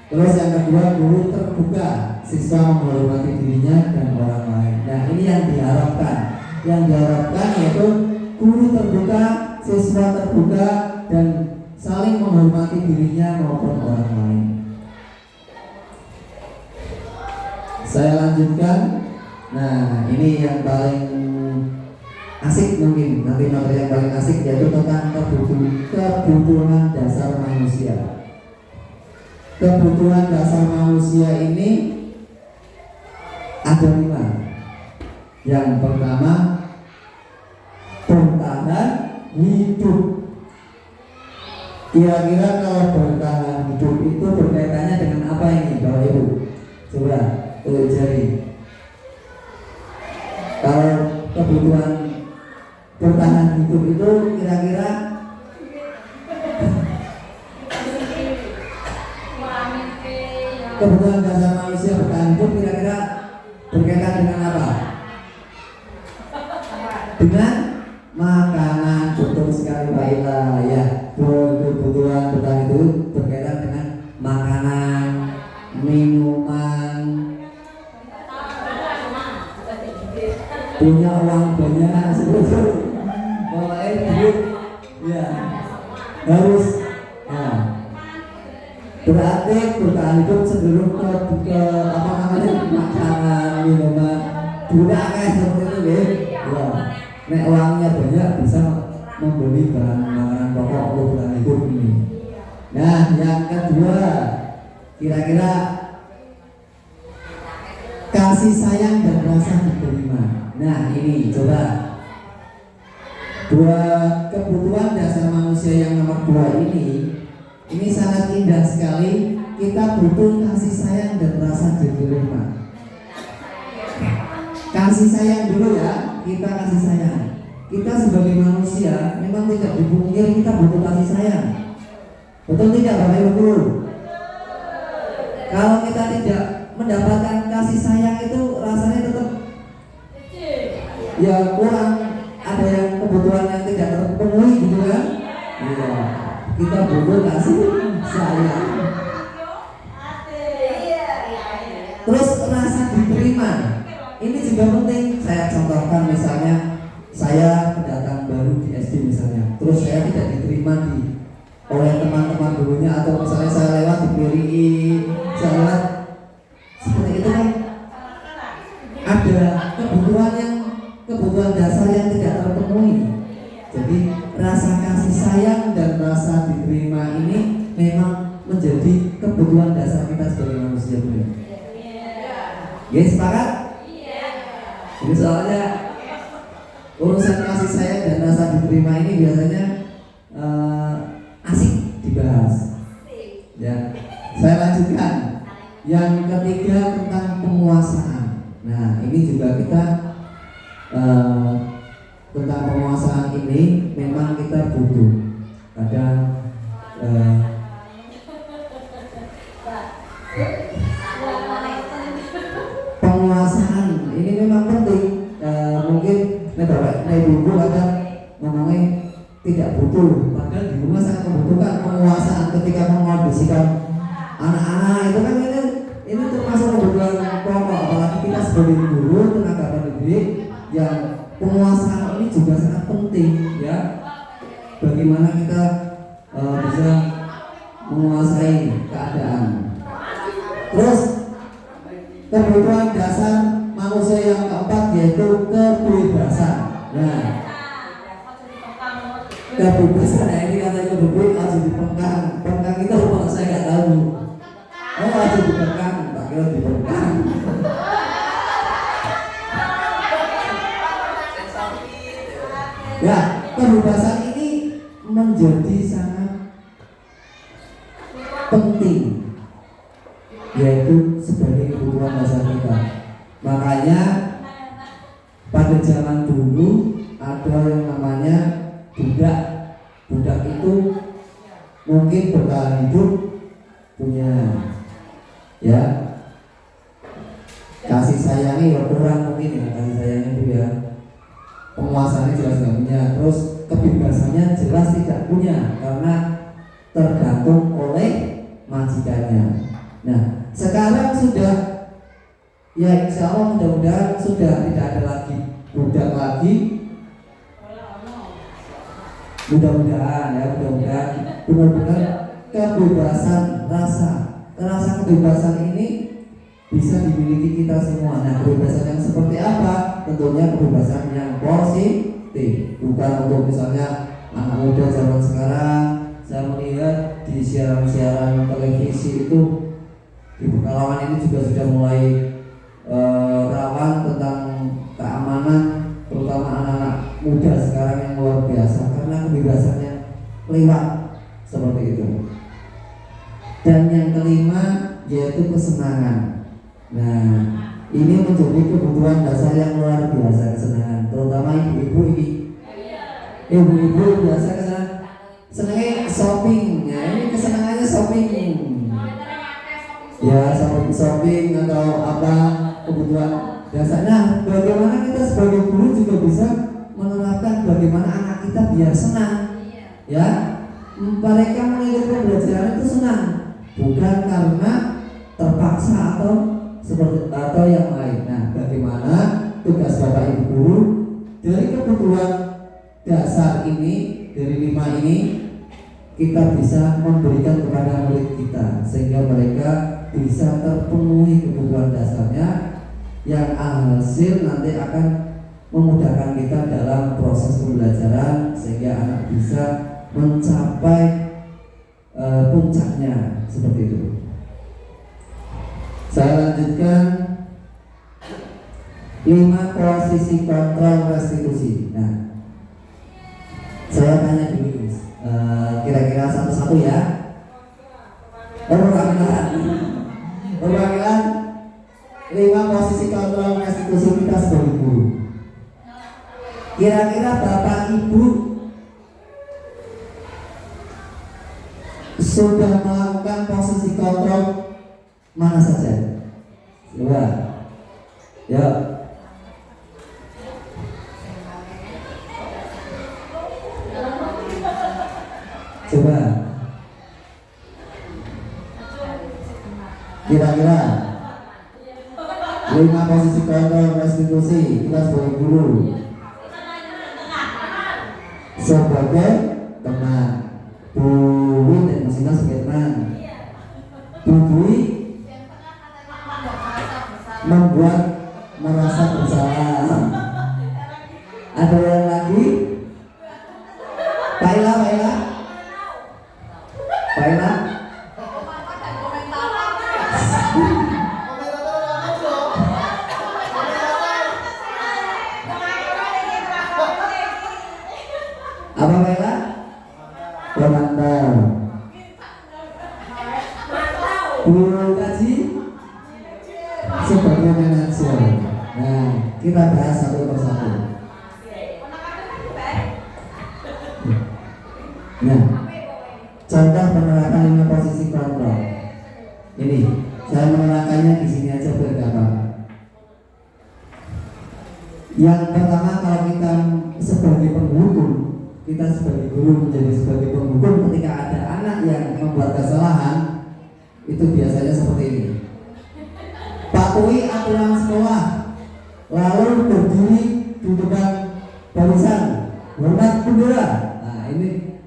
Speaker 4: terus yang kedua, guru terbuka, siswa menghormati dirinya dan orang lain. Nah, ini yang diharapkan. Yang diharapkan yaitu guru terbuka, siswa terbuka, dan saling menghormati dirinya maupun orang lain. Saya lanjutkan. Nah, ini yang paling asik mungkin nanti materi yang paling asik yaitu tentang kebutuhan dasar manusia. Kebutuhan dasar manusia ini ada 5. Yang pertama, bertahan hidup. Kira-kira kalau bertahan hidup itu berkaitannya dengan apa ini Bapak Ibu? Coba pelajari. Kalau kebutuhan bertahan hidup itu kira-kira kebutuhan dasar manusia bertahan hidup kira-kira berkaitan dengan apa? Dengan makanan. Betul sekali Pak Ila ya. Kebutuhan bertahan hidup berkaitan dengan makanan, minuman, punya uang banyak, pokoknya duit ya harus ya. Berarti bertahan hidup cenderung ke apa namanya makanan, minuman, duitnya akeh seperti itu ya. Nek uangnya banyak bisa membeli bahan makanan pokok untuk bertahan hidup ini. Nah, yang kedua, kira-kira kasih sayang dan rasa diterima. Nah, ini coba dua kebutuhan dasar manusia yang nomor 2 ini sangat indah sekali. Kita butuh kasih sayang dan rasa diterima. Kasih sayang dulu ya, kita kasih sayang. Kita sebagai manusia memang tidak dipungkiri kita butuh kasih sayang. Betul tidak Bapak Ibu? Kalau kita tidak mendapatkan kasih sayang itu rasanya tetap ya kurang, ada yang kebutuhan yang tidak terpenuhi gitu kan? Iya, kita butuh kasih sayang. Terus rasa diterima, ini juga penting. Saya contohkan misalnya saya pendatang baru di SD misalnya, terus saya tidak diterima oleh teman-teman dulunya, atau misalnya saya lewat diberi, saya lewat seperti itu kan, ada kebutuhan dasar yang tidak terpenuhi. Jadi rasa kasih sayang dan rasa diterima ini memang menjadi kebutuhan dasar kita sebagai manusia dunia. Ya, sepakat? Jadi soalnya urusan kasih sayang dan rasa diterima ini biasanya asik dibahas. Ya, saya lanjutkan. Yang ketiga tentang penguasaan. Nah, ini juga kita tentang penguasaan ini memang kita butuh. Kadang penguasaan ini memang penting. Mungkin ibu kadang ngomongnya tidak butuh, padahal di rumah sangat membutuhkan penguasaan ketika mengondisikan anak-anak itu kan ini termasuk kebutuhan pokok, apalagi kita sebagai guru tenaga pendidik yang penguasaan ini juga sangat penting ya. Bagaimana kita bisa menguasai keadaan. Terus kebutuhan dasar manusia yang keempat yaitu kebebasan. Nah, kebebasan ini katanya berbeda harus dipengkang. Pengkang itu apa? Saya nggak tahu. Oh, harus dipengkang, tak kira dipengkang. Ya, kebebasan ini menjadi sangat penting, yaitu sebagai kebutuhan dasar kita. Makanya pada zaman dulu ada yang namanya budak. Budak itu mungkin bertahan hidup punya ya kasih sayangnya ya kurang, mungkin ya kasih sayangnya itu ya, penguasaannya jelas nggak punya, terus kebebasannya jelas tidak punya karena tergantung oleh majikannya. Nah, sekarang sudah ya insya Allah mudah-mudahan sudah tidak ada lagi budak lagi. Mudah-mudahan ya, mudah-mudahan benar-benar kebebasan rasa kebebasan ini bisa dimiliki kita semua. Nah, kebebasan yang seperti apa? Tentunya kebebasan yang positif, bukan untuk misalnya anak muda zaman sekarang. Saya melihat di siaran-siaran televisi itu di Pekalongan ini juga sudah mulai rawan tentang keamanan, terutama anak-anak muda sekarang yang luar biasa karena kebebasannya lewat seperti itu. Dan yang kelima yaitu kesenangan. Nah, ini menjadi kebutuhan dasar yang luar biasa, kesenangan, terutama ibu-ibu ini. Ibu-ibu biasa senangnya shopping, ya ini kesenangannya shopping. Ya shopping atau apa kebutuhan dasarnya. Bagaimana kita sebagai guru juga bisa menerapkan bagaimana anak kita biar senang, ya mereka mengikuti pembelajaran itu senang, bukan karena terpaksa atau yang lain. Nah, bagaimana tugas Bapak Ibu guru dari kebutuhan dasar ini, dari 5 ini kita bisa memberikan kepada murid kita sehingga mereka bisa terpenuhi kebutuhan dasarnya yang alhasil nanti akan memudahkan kita dalam proses pembelajaran sehingga anak bisa mencapai puncaknya seperti itu. Saya lanjutkan 5 posisi kontrol restitusi. Nah, saya tanya dulu, kira-kira satu-satu ya. Perwakilan 5 posisi kontrol restitusi kita sebagai guru. Kira-kira Bapak Ibu sudah melakukan posisi kontrol mana saja? Coba, ya. Coba. Kira-kira 5 posisi kontrol restitusi kita sebagai guru. Sebagai teman, Bu Win dan Mas Ina sebagai teman. Bu Dwi membuat merasa bersalah. Ada yang lagi? Pak Ila. Apa Bella? Pemantau. Guru kaji sebagai manajer. Nah, kita bahas satu persatu. Nah, contoh penerapan 5 posisi kontrol. Ini saya menerangkannya di sini aja biar gampang. Yang pertama, kalau kita sebagai penghukum, kita sebagai guru menjadi sebagai penghukum ketika ada anak yang membuat kesalahan, itu biasanya seperti ini. Patuhi aturan sekolah, lalu berdiri di depan barisan, hormat bendera. Nah, ini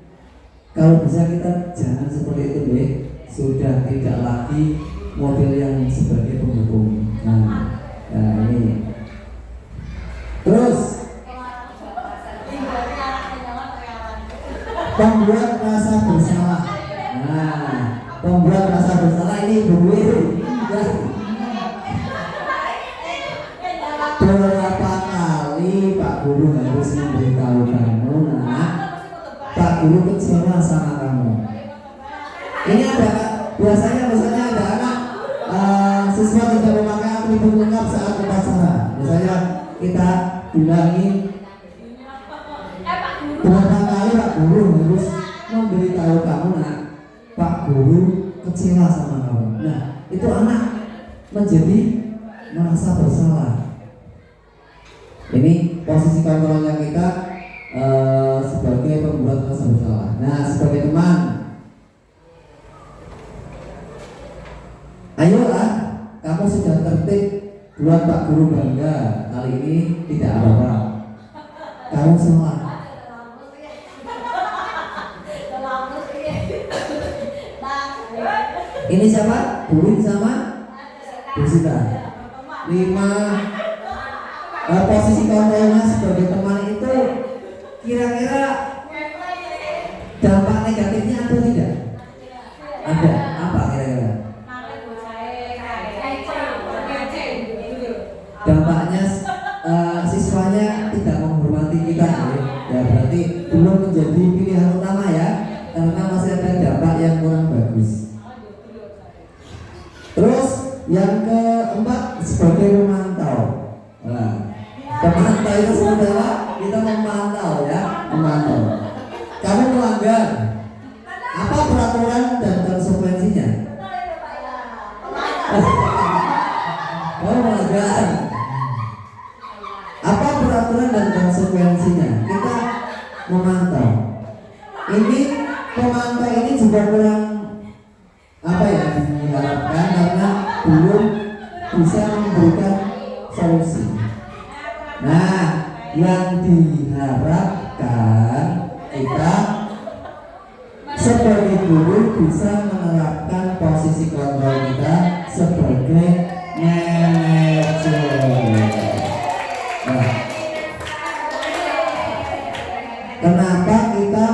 Speaker 4: kalau bisa kita jangan seperti itu deh. Sudah tidak lagi model yang sebagai penghukum. Nah ini. Terus pembuat rasa bersalah. Nah, pembuat rasa bersalah ini berbeda. Berapa kali Pak Guru harus memberitahu kamu, nak, Pak Guru kecewa sama kamu. Ini ada biasanya ada anak siswa tidak memakai atribut lengkap saat upacara. Misalnya kita bilangi berapa kali Pak Guru harus memberitahu kamu, nak, Pak Guru kecewa sama kamu. Nah, itu anak menjadi merasa bersalah. Ini posisi kontrolnya kita sebagai pembuat rasa bersalah. Nah, sebagai teman, ayolah, kamu sudah tertib, buat Pak Guru bangga. Kali ini tidak apa-apa, kamu semua. Ini siapa? Buin sama Bu Sita. 5. Posisi kontrolnya sebagai teman itu kira-kira dampak negatifnya ada tidak? Ada. Apa kira-kira? Dampaknya siswanya tidak menghormati kita, ya berarti belum menjadi pilihan utama ya, karena masih ada dampak yang kurang bagus. Terus yang keempat sebagai pemantau. Nah, pemantau itu sebenarnya kita memantau ya, memantau. Kamu melanggar, apa peraturan dan konsekuensinya? Kamu melanggar, apa peraturan dan konsekuensinya? Kita memantau. Ini pemantau ini juga kurang apa ya diharapkan karena belum bisa memberikan solusi. Nah, yang diharapkan kita sebagai guru bisa menerapkan posisi kontrol kita sebagai manajer. Nah, kenapa kita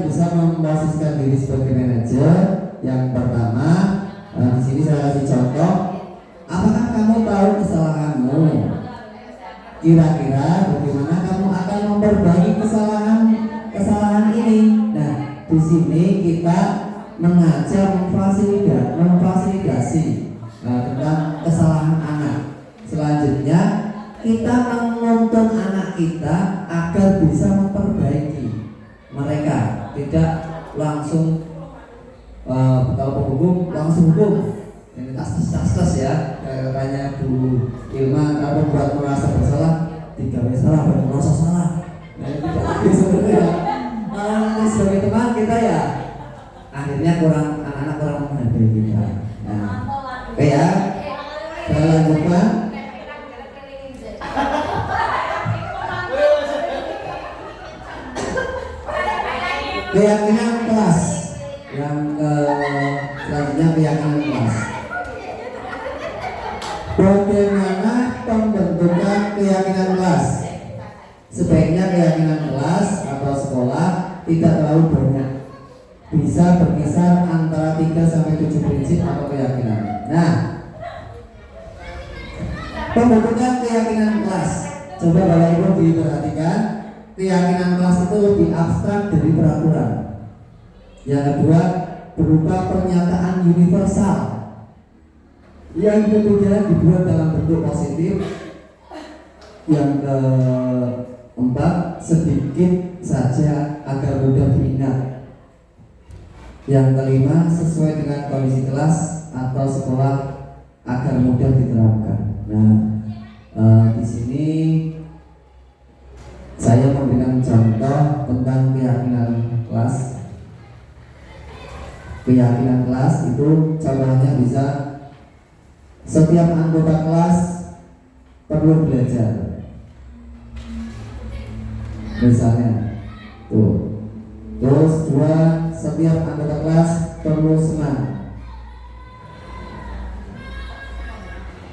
Speaker 4: bisa memposisikan diri sebagai manajer? Yang pertama, di sini saya kasih contoh. Apakah kamu tahu kesalahanmu? Kira-kira bagaimana kamu akan memperbaiki kesalahan ini? Nah, di sini kita mengajar memfasilitasi tentang kesalahan anak. Selanjutnya kita menuntun anak kita agar bisa memperbaiki mereka, tidak langsung kalau penghukum langsung hukum. Ini tas ya, katanya Bu Ilma, kalau buat merasa bersalah, 3 salah, buat merasa salah. Nah, itu tidak lagi sebenarnya. Sebagai teman kita ya, akhirnya anak-anak kurang menghargai kita. Nah, oke ya, saya lanjutkan. Keyakinan kelas. Yang selanjutnya keyakinan kelas. Bagaimana pembentukan keyakinan kelas? Sebaiknya keyakinan kelas atau sekolah tidak terlalu banyak, bisa berkisar antara 3-7 prinsip atau keyakinan. Nah, pembentukan keyakinan kelas, coba Bapak Ibu diperhatikan. Keyakinan kelas itu lebih abstrak dari peraturan. Yang kedua, berupa pernyataan universal. Yang ketiga, dibuat dalam bentuk positif. Yang keempat, sedikit saja agar mudah diingat. Yang kelima, sesuai dengan kondisi kelas atau sekolah agar mudah diterapkan. Nah, di sini saya memberikan contoh tentang keyakinan kelas. Keyakinan kelas itu contohnya bisa setiap anggota kelas perlu belajar. Misalnya, tuh. Terus 2, setiap anggota kelas perlu semangat.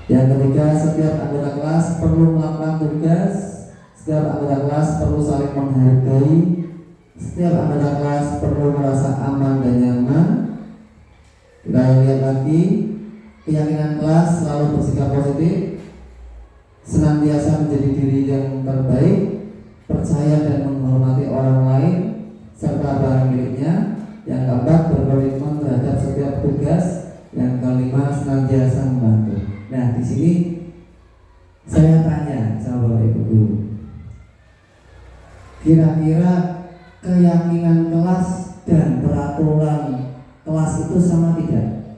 Speaker 4: Yang ketiga, setiap anggota kelas perlu melakukan tugas. Setiap anggota kelas perlu saling menghargai. Setiap anggota kelas perlu merasa aman dan nyaman. Kita lihat lagi, keyakinan kelas selalu bersikap positif, senantiasa menjadi diri yang terbaik, percaya dan menghormati orang lain serta barang miliknya. Yang keempat, berkomitmen terhadap setiap tugas. Yang kelima, senantiasa membantu. Nah, di sini saya tanya sama Bapak Ibu guru, kira-kira keyakinan kelas dan peraturan kelas itu sama tidak?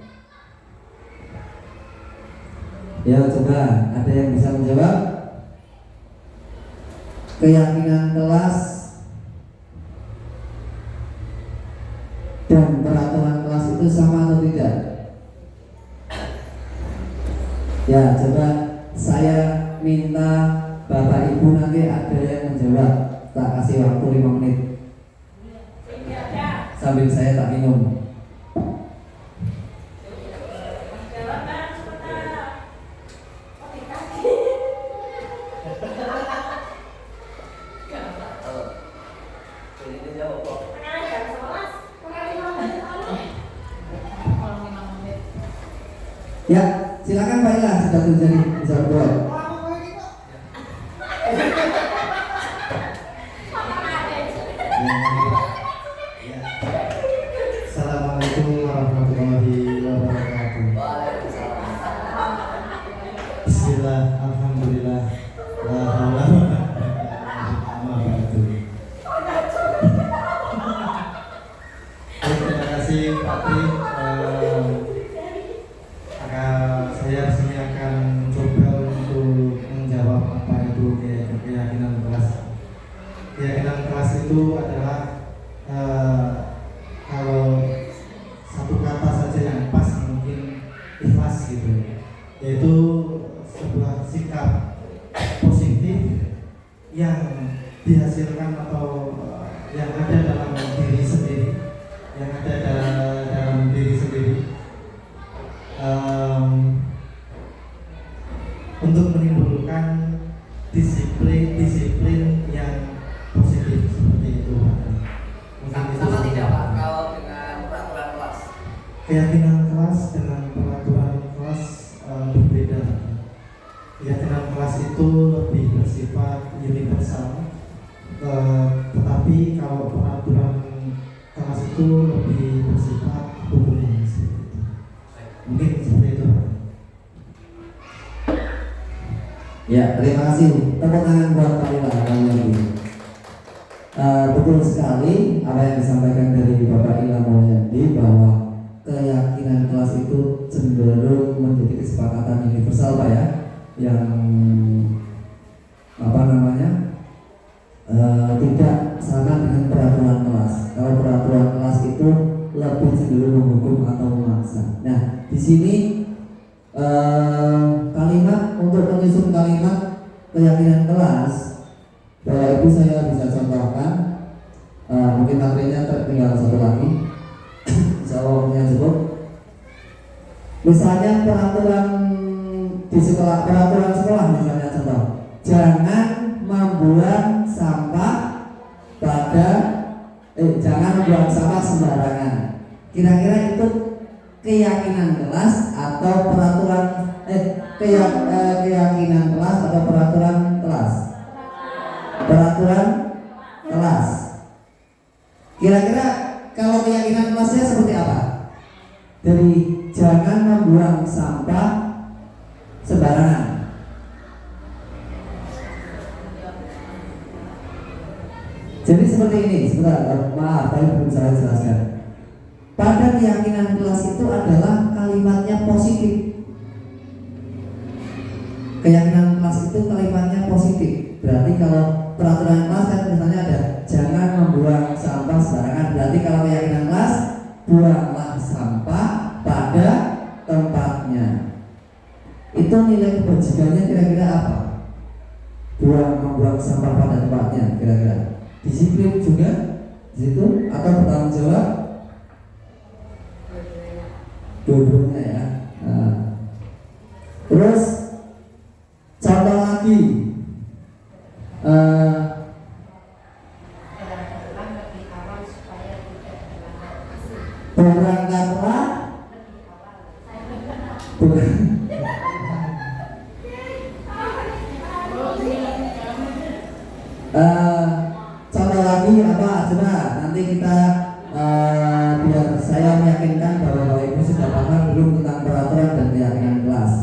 Speaker 4: Ya, coba ada yang bisa menjawab? Keyakinan kelas dan peraturan kelas itu sama atau tidak? Ya, coba saya minta Bapak Ibu nanti ada yang menjawab. Tak kasih waktu 5 menit sambil saya tak minum. Ya, silakan Pak Ila, sudah terjadi bisa berdoa.
Speaker 5: Assalamualaikum warahmatullahi wabarakatuh. Bismillah, alhamdulillah, la haula wa la quwwata illa billah. Terima kasih Pak Tri. Saya resmi akan mencoba untuk menjawab apa itu keyakinan kelas. Keyakinan kelas itu adalah kalau satu kata saja yang pas mungkin ikhlas gitu, yaitu sebuah sikap positif yang dihasilkan atau yang ada dalam diri sendiri, untuk menimbulkan disiplin yang positif seperti itu.
Speaker 1: Sama tidak Pak kalau dengan peraturan kelas?
Speaker 5: Keyakinan kelas dengan peraturan kelas berbeda. Keyakinan kelas itu lebih bersifat universal, tetapi kalau peraturan kelas itu lebih bersifat umum seperti itu. Mungkin seperti itu.
Speaker 4: Ya, terima kasih. Tepuk tangan buat Pak Ila lagi. Betul sekali apa yang disampaikan dari Bapak Ila Mulyadi bahwa keyakinan kelas itu cenderung menjadi kesepakatan universal Pak ya, yang tidak sama dengan peraturan kelas. Kalau peraturan kelas itu lebih cenderung menghukum atau memaksa. Nah, di sini kalimat untuk menyusun kalimat keyakinan kelas, Bapak Ibu saya bisa contohkan, mungkin materinya tinggal satu lagi, insya Allah waktunya cukup. Misalnya peraturan sekolah misalnya contoh, jangan membuang sampah jangan membuang sampah sembarangan. Kira-kira itu keyakinan kelas atau peraturan keyakinan kelas atau peraturan kelas? Peraturan kelas. Kira-kira kalau keyakinan kelasnya seperti apa? Dari jangan membuang sampah sembarangan. Jadi seperti ini, sebentar, maaf, tapi belum saya jelaskan. Pada keyakinan kelas itu adalah kalimatnya positif. Keyakinan kelas itu kalimatnya positif. Berarti kalau peraturan kelas kan misalnya ada jangan membuang sampah sembarangan. Berarti kalau keyakinan kelas, buanglah sampah pada tempatnya. Itu nilai kebajikannya kira-kira apa? Membuang sampah pada tempatnya kira-kira. Disiplin juga di situ atau bertanggung jawab? Dua-duanya ya. Nah. Terus contoh lagi, berangkatlah contoh lagi apa coba nanti kita biar saya meyakinkan bahwa Bapak Ibu sudah paham belum tentang peraturan dan keyakinan kelas.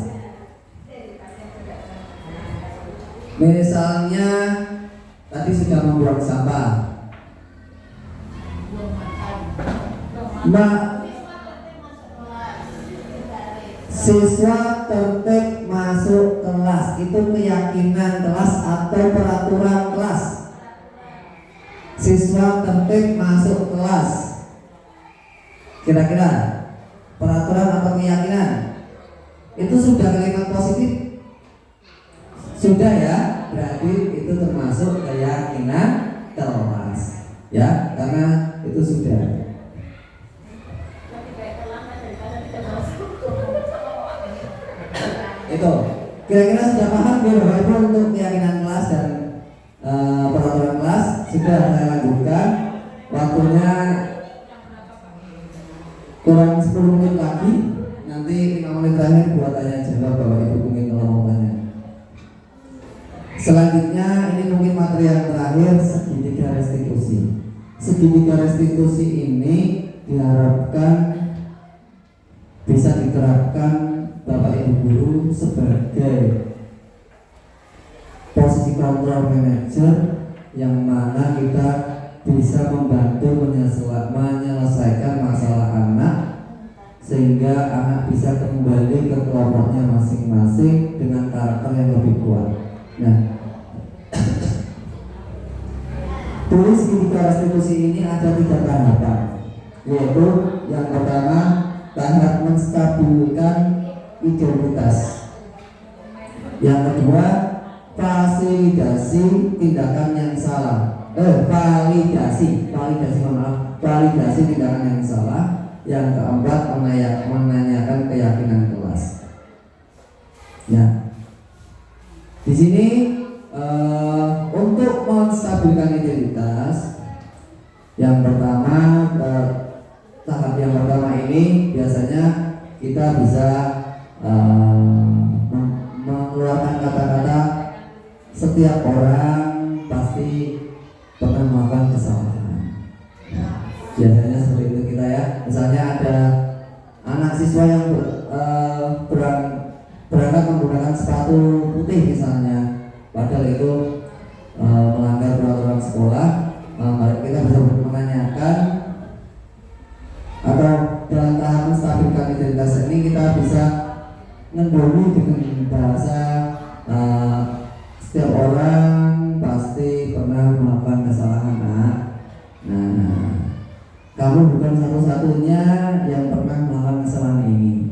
Speaker 4: Misalnya tadi sudah membuang sampah, siswa tertib masuk kelas, itu keyakinan kelas atau peraturan kelas? Siswa tertib masuk kelas, kira-kira peraturan atau keyakinan? Itu sudah kalimat positif? Sudah ya, berarti itu termasuk keyakinan kelas ya, karena itu sudah. Itu kira-kira sudah paham ya Bapak Ibu untuk keyakinan kelas dan peraturan kelas. Sudah saya lanjutkan, waktunya kurang 10 menit lagi. Nanti nanti 5 menit terakhir buat tanya jawab Bapak Ibu mungkin kalau mau tanya. Selanjutnya ini mungkin materi yang terakhir, segitiga restitusi. Segitiga restitusi ini diharapkan bisa diterapkan Bapak Ibu guru sebagai posisi control manager yang mana kita bisa membantu menyelesaikan masalah anak sehingga anak bisa kembali ke kelompoknya masing-masing dengan karakter yang lebih kuat. Nah, tulis segitiga restitusi ini ada 3 tahapan, yaitu yang pertama tahap menstabilkan identitas, yang kedua fasilitasi tindakan yang salah, validasi tindakan yang salah, yang keempat menanyakan keyakinan kelas. Nah, di sini untuk menstabilkan identitas, yang pertama tahap yang pertama ini biasanya kita bisa mengeluarkan kata-kata setiap orang pasti pernah melakukan kesalahan. Biasanya seperti itu kita ya. Misalnya ada anak siswa yang berangkat menggunakan sepatu putih misalnya, padahal itu melanggar peraturan sekolah. Kita bisa menanyakan, atau dalam tahap menstabilkan identitas ini kita bisa mendorong dengan bahasa setiap orang pasti pernah melakukan kesalahan. Nah, kamu bukan satu-satunya yang pernah melakukan kesalahan ini.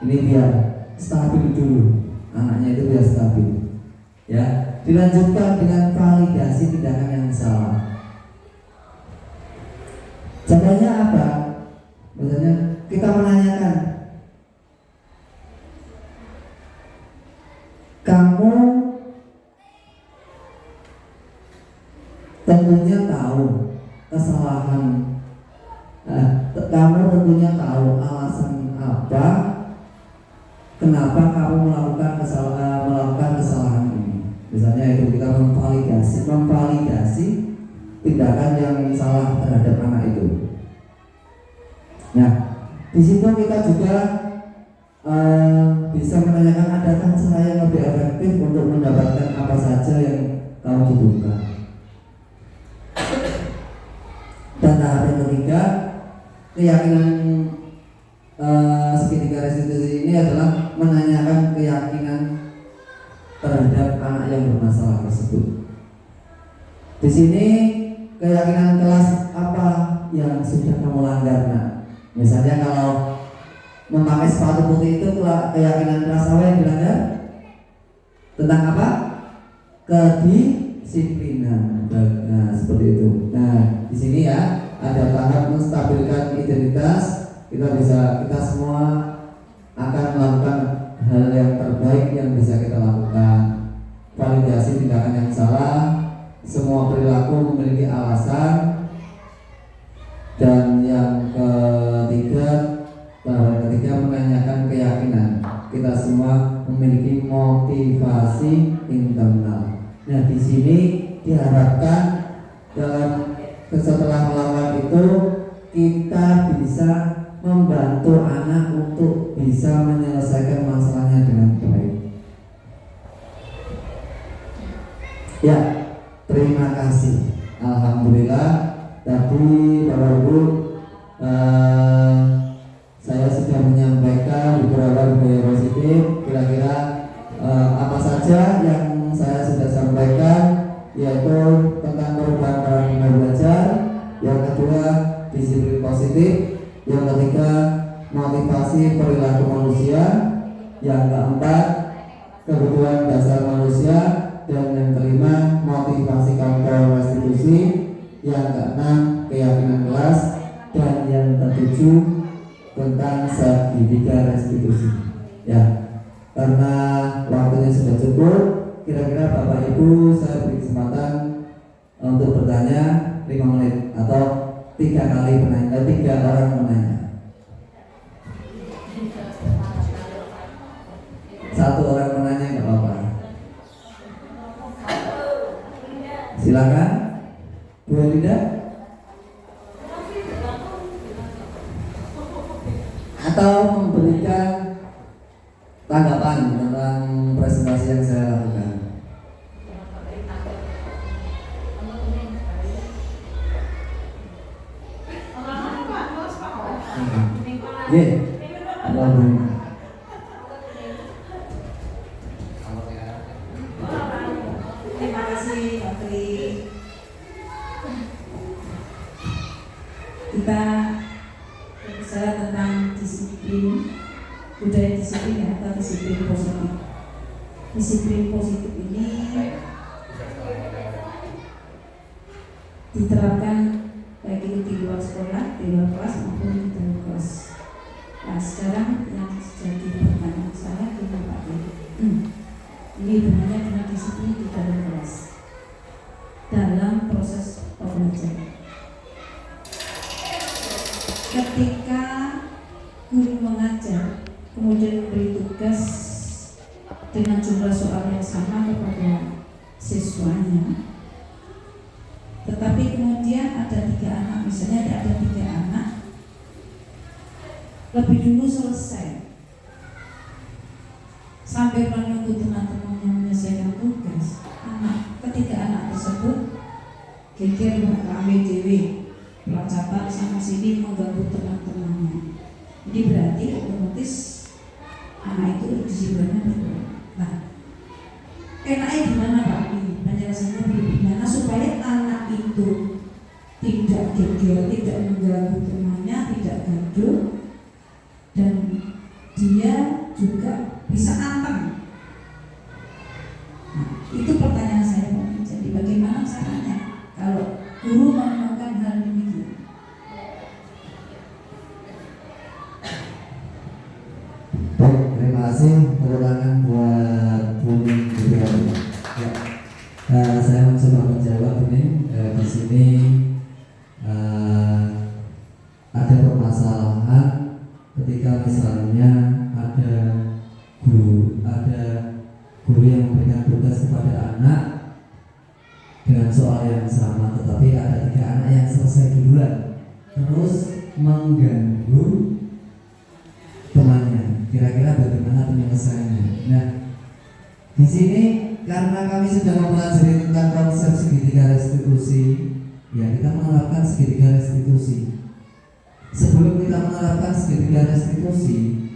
Speaker 4: Ini biar stabil dulu, anaknya itu biar stabil. Ya, dilanjutkan dengan validasi tindakan yang salah. Contohnya apa? Misalnya kita menanyakan, kamu tentunya tahu kesalahan, kamu tentunya tahu alasan apa kenapa kamu melakukan kesalahan ini. Misalnya itu kita memvalidasi tindakan yang salah terhadap anak itu. Nah, di situ kita juga bisa menanyakan, adakah cara yang lebih efektif untuk mendapatkan apa saja yang kamu butuhkan. Dan tahap yang ketiga, keyakinan segitiga restitusi ini adalah menanyakan keyakinan terhadap anak yang bermasalah tersebut. Di sini keyakinan kelas apa yang sudah kamu langgar, nak? Misalnya kalau memakai sepatu putih itu keyakinan kelas apa yang dilanggar? Tentang apa? Kedisiplinan. Nah, seperti itu. Nah, di sini ya ada tahap menstabilkan identitas. Kita semua akan melakukan hal yang terbaik yang bisa kita lakukan. Validasi tindakan yang salah. Semua perilaku memiliki alasan. Dan yang ketiga menanyakan keyakinan. Kita semua memiliki motivasi internal. Nah, di sini diharapkan setelah melakukan itu kita bisa membantu anak untuk bisa menyelesaikan masalahnya dengan baik. Ya, terima kasih. Alhamdulillah tadi Bapak Ibu saya sudah menyampaikan beberapa budaya positif. Kira-kira apa saja yang saya sudah sampaikan, yaitu tentang perubahan paradigma belajar. Yang kedua, disiplin positif. Yang ketiga, motivasi perilaku manusia. Yang keempat, kebutuhan dasar manusia. Dan yang kelima, motivasi kontrol restitusi. Yang keenam, keyakinan kelas. Dan yang ketujuh, tentang segitiga restitusi. Ya, karena waktunya sudah cukup, kira-kira Bapak Ibu saya beri kesempatan untuk bertanya 5 menit atau 3 orang menanya. Silakan Bu Linda. Atau memberikan tanggapan tentang presentasi yang saya lakukan.
Speaker 3: Terima kasih Pak Tri. Kita berbicara tentang disiplin, budaya disiplin atau disiplin positif. Disiplin positif ini diterapkan baik itu di luar sekolah, di luar kelas maupun di dalam kelas. Nah sekarang yang jadi pertanyaan saya gimana Pak Tri? Ini hubungannya dengan disiplin di dalam kelas dalam proses pembelajaran. Ketika guru mengajar kemudian memberi tugas dengan jumlah soal yang sama kepada siswanya, tetapi kemudian ada 3 anak, misalnya ada 3 anak lebih dulu selesai sampai menunggu teman-temannya menyelesaikan tugas. Ketiga anak tersebut geger rame dewi, pelacapan sama sini mengganggu teman-temannya. Jadi berarti otomatis anak itu disiplinnya berkurang. Nah, enaknya gimana Pak? Penjelasannya bagaimana supaya anak itu tidak geger, tidak mengganggu temannya, tidak gaduh, dan dia juga bisa anteng. Nah, itu pertanyaan saya Pak. Jadi bagaimana caranya kalau guru melakukan hal demikian?
Speaker 4: Baik, terima kasih. Tepuk tangan buat Bumi Budiari. Ya, saya mencoba menjawab ini. Di sini ada permasalahan ketika misalnya ada guru yang memberikan tugas kepada anak dengan soal yang sama, tetapi ada 3 anak yang selesai duluan terus mengganggu temannya. Kira-kira bagaimana penyelesaiannya? Nah, di sini karena kami sudah mempelajari tentang konsep segitiga restitusi, ya kita menerapkan segitiga restitusi. Sebelum kita menerapkan segitiga restitusi,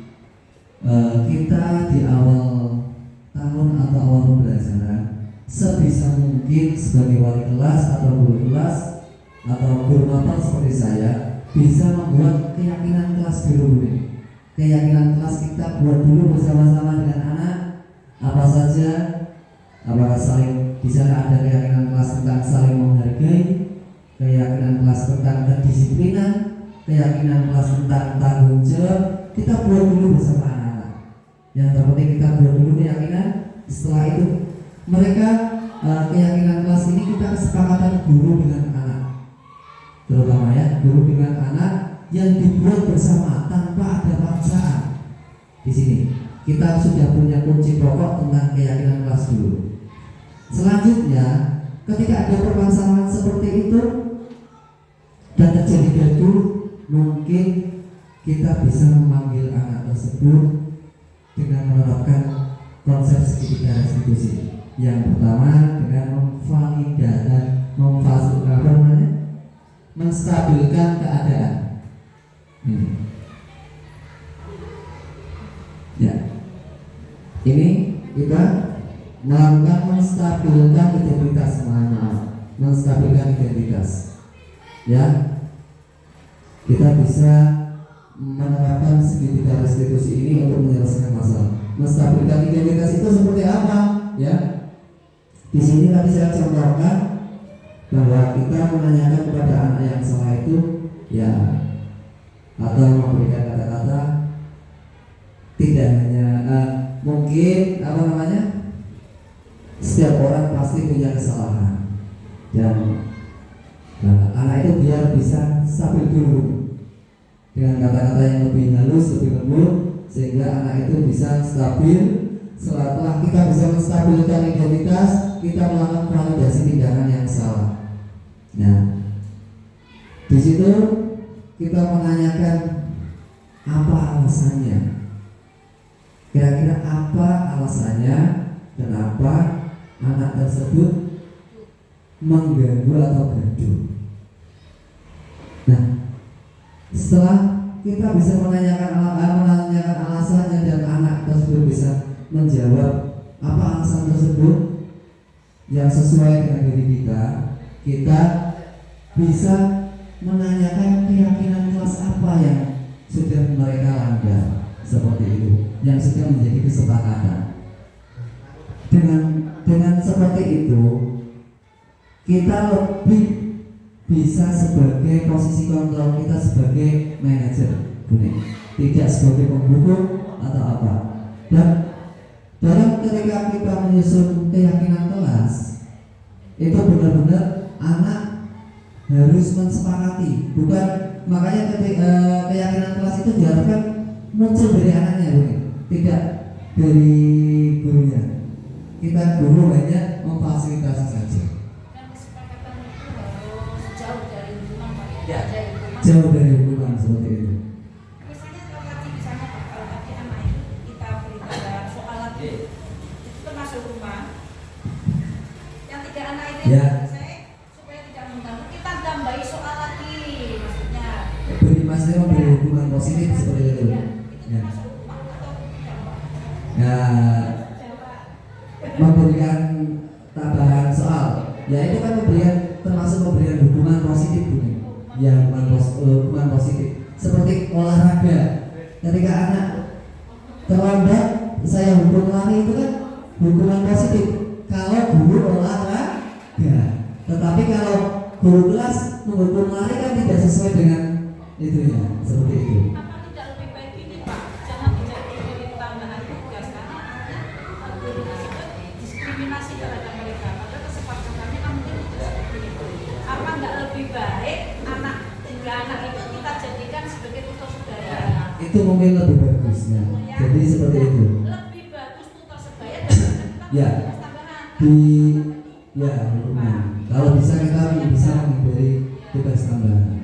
Speaker 4: kita di awal tahun atau awal pembelajaran sebisa mungkin sebagai wali kelas atau guru kelas atau guru mapel seperti saya bisa membuat keyakinan kelas dulu. Keyakinan kelas kita buat dulu bersama-sama dengan anak. Apa saja, apakah saling di sana ada keyakinan kelas tentang saling menghargai, keyakinan kelas tentang kedisiplinan, keyakinan kelas tentang tanggung jawab. Kita buat dulu bersama anak-anak. Yang terpenting kita buat dulu keyakinan. Setelah itu mereka keyakinan kelas ini kita kesepakatan guru dengan anak, terutama ya guru dengan anak yang dibuat bersama tanpa ada paksaan. Di sini kita sudah punya kunci pokok tentang keyakinan kelas dulu. Selanjutnya, ketika ada permasalahan seperti itu dan terjadi gaduh, mungkin kita bisa memanggil anak tersebut dengan menerapkan konsep segitiga restitusi. Yang pertama dengan menstabilkan keadaan. Ya, ini kita melakukan menstabilkan identitas, menstabilkan identitas. Ya, kita bisa menerapkan segitiga restitusi ini untuk menyelesaikan masalah. Menstabilkan identitas itu seperti apa? Ya, di sini tadi saya contohkan bahwa kita menanyakan kepada anak yang salah itu, ya, atau memberikan kata-kata tidak hanya mungkin setiap orang pasti punya kesalahan, dan anak itu biar bisa stabil dulu dengan kata-kata yang lebih halus, lebih lembut, sehingga anak itu bisa stabil. Setelah kita bisa menstabilkan mewujudkan identitas, kita melakukan validasi tindakan yang salah. Nah, di situ kita menanyakan apa alasannya. Kira-kira apa alasannya kenapa anak tersebut mengganggu atau gaduh? Nah, setelah kita bisa menanyakan alasannya dan anak tersebut bisa menjawab apa alasan tersebut yang sesuai dengan diri kita bisa menanyakan keyakinan kelas apa yang sudah mereka langgar, seperti itu, yang sudah menjadi kesepakatan. Dengan seperti itu, kita lebih bisa sebagai posisi kontrol kita sebagai manajer, tidak sebagai pembuku atau apa. Dan dalam ketika kita menyusun keyakinan kelas, itu benar-benar anak harus mensepakati, bukan makanya keyakinan kelas itu diharapkan muncul dari anaknya, tidak dari gurunya. Kita guru hanya memfasilitasi saja.
Speaker 3: Dan kesepakatan itu harus jauh dari hukuman, Pak.
Speaker 1: Ya.
Speaker 4: Jauh dari hukuman seperti itu.
Speaker 3: Misalnya kalau tadi misalnya Pak, kalau tadi anak itu kita berikan soal lagi, itu termasuk rumah. Yang 3 anak itu
Speaker 4: Ya.
Speaker 3: saya supaya tidak mengganggu, kita tambahi soal lagi, maksudnya.
Speaker 4: Beri maksudnya memberi hukuman positif seperti itu.
Speaker 3: Ya, itu
Speaker 4: Ya.
Speaker 3: termasuk rumah atau tidak, Pak?
Speaker 4: Nah, memberikan tambahan soal, ya itu kan termasuk memberikan hukuman positif, ya hukuman positif. Seperti olahraga, ketika anak terlambat saya hukum lari, itu kan hukuman positif kalau guru olahraga. Tetapi kalau guru kelas menghukum lari kan tidak sesuai dengan itu, ya seperti itu.
Speaker 3: Apa tidak lebih baik ini, Pak? Jangan tidak diberi tambahan tugas karena guru tersebut diskriminasi terhadap mereka. Padahal kesepakatannya kan mungkin tidak seperti itu. Apa nggak lebih baik anak 3 anak itu kita jadikan sebagai tutor sebaya?
Speaker 4: Itu mungkin lebih bagusnya. Jadi seperti itu.
Speaker 3: Lebih bagus tutor sebaya daripada kita
Speaker 4: Ya.
Speaker 3: tugas tambahan.
Speaker 4: Ya hukuman. Kalau bisa kita bisa memberi tugas tambahan.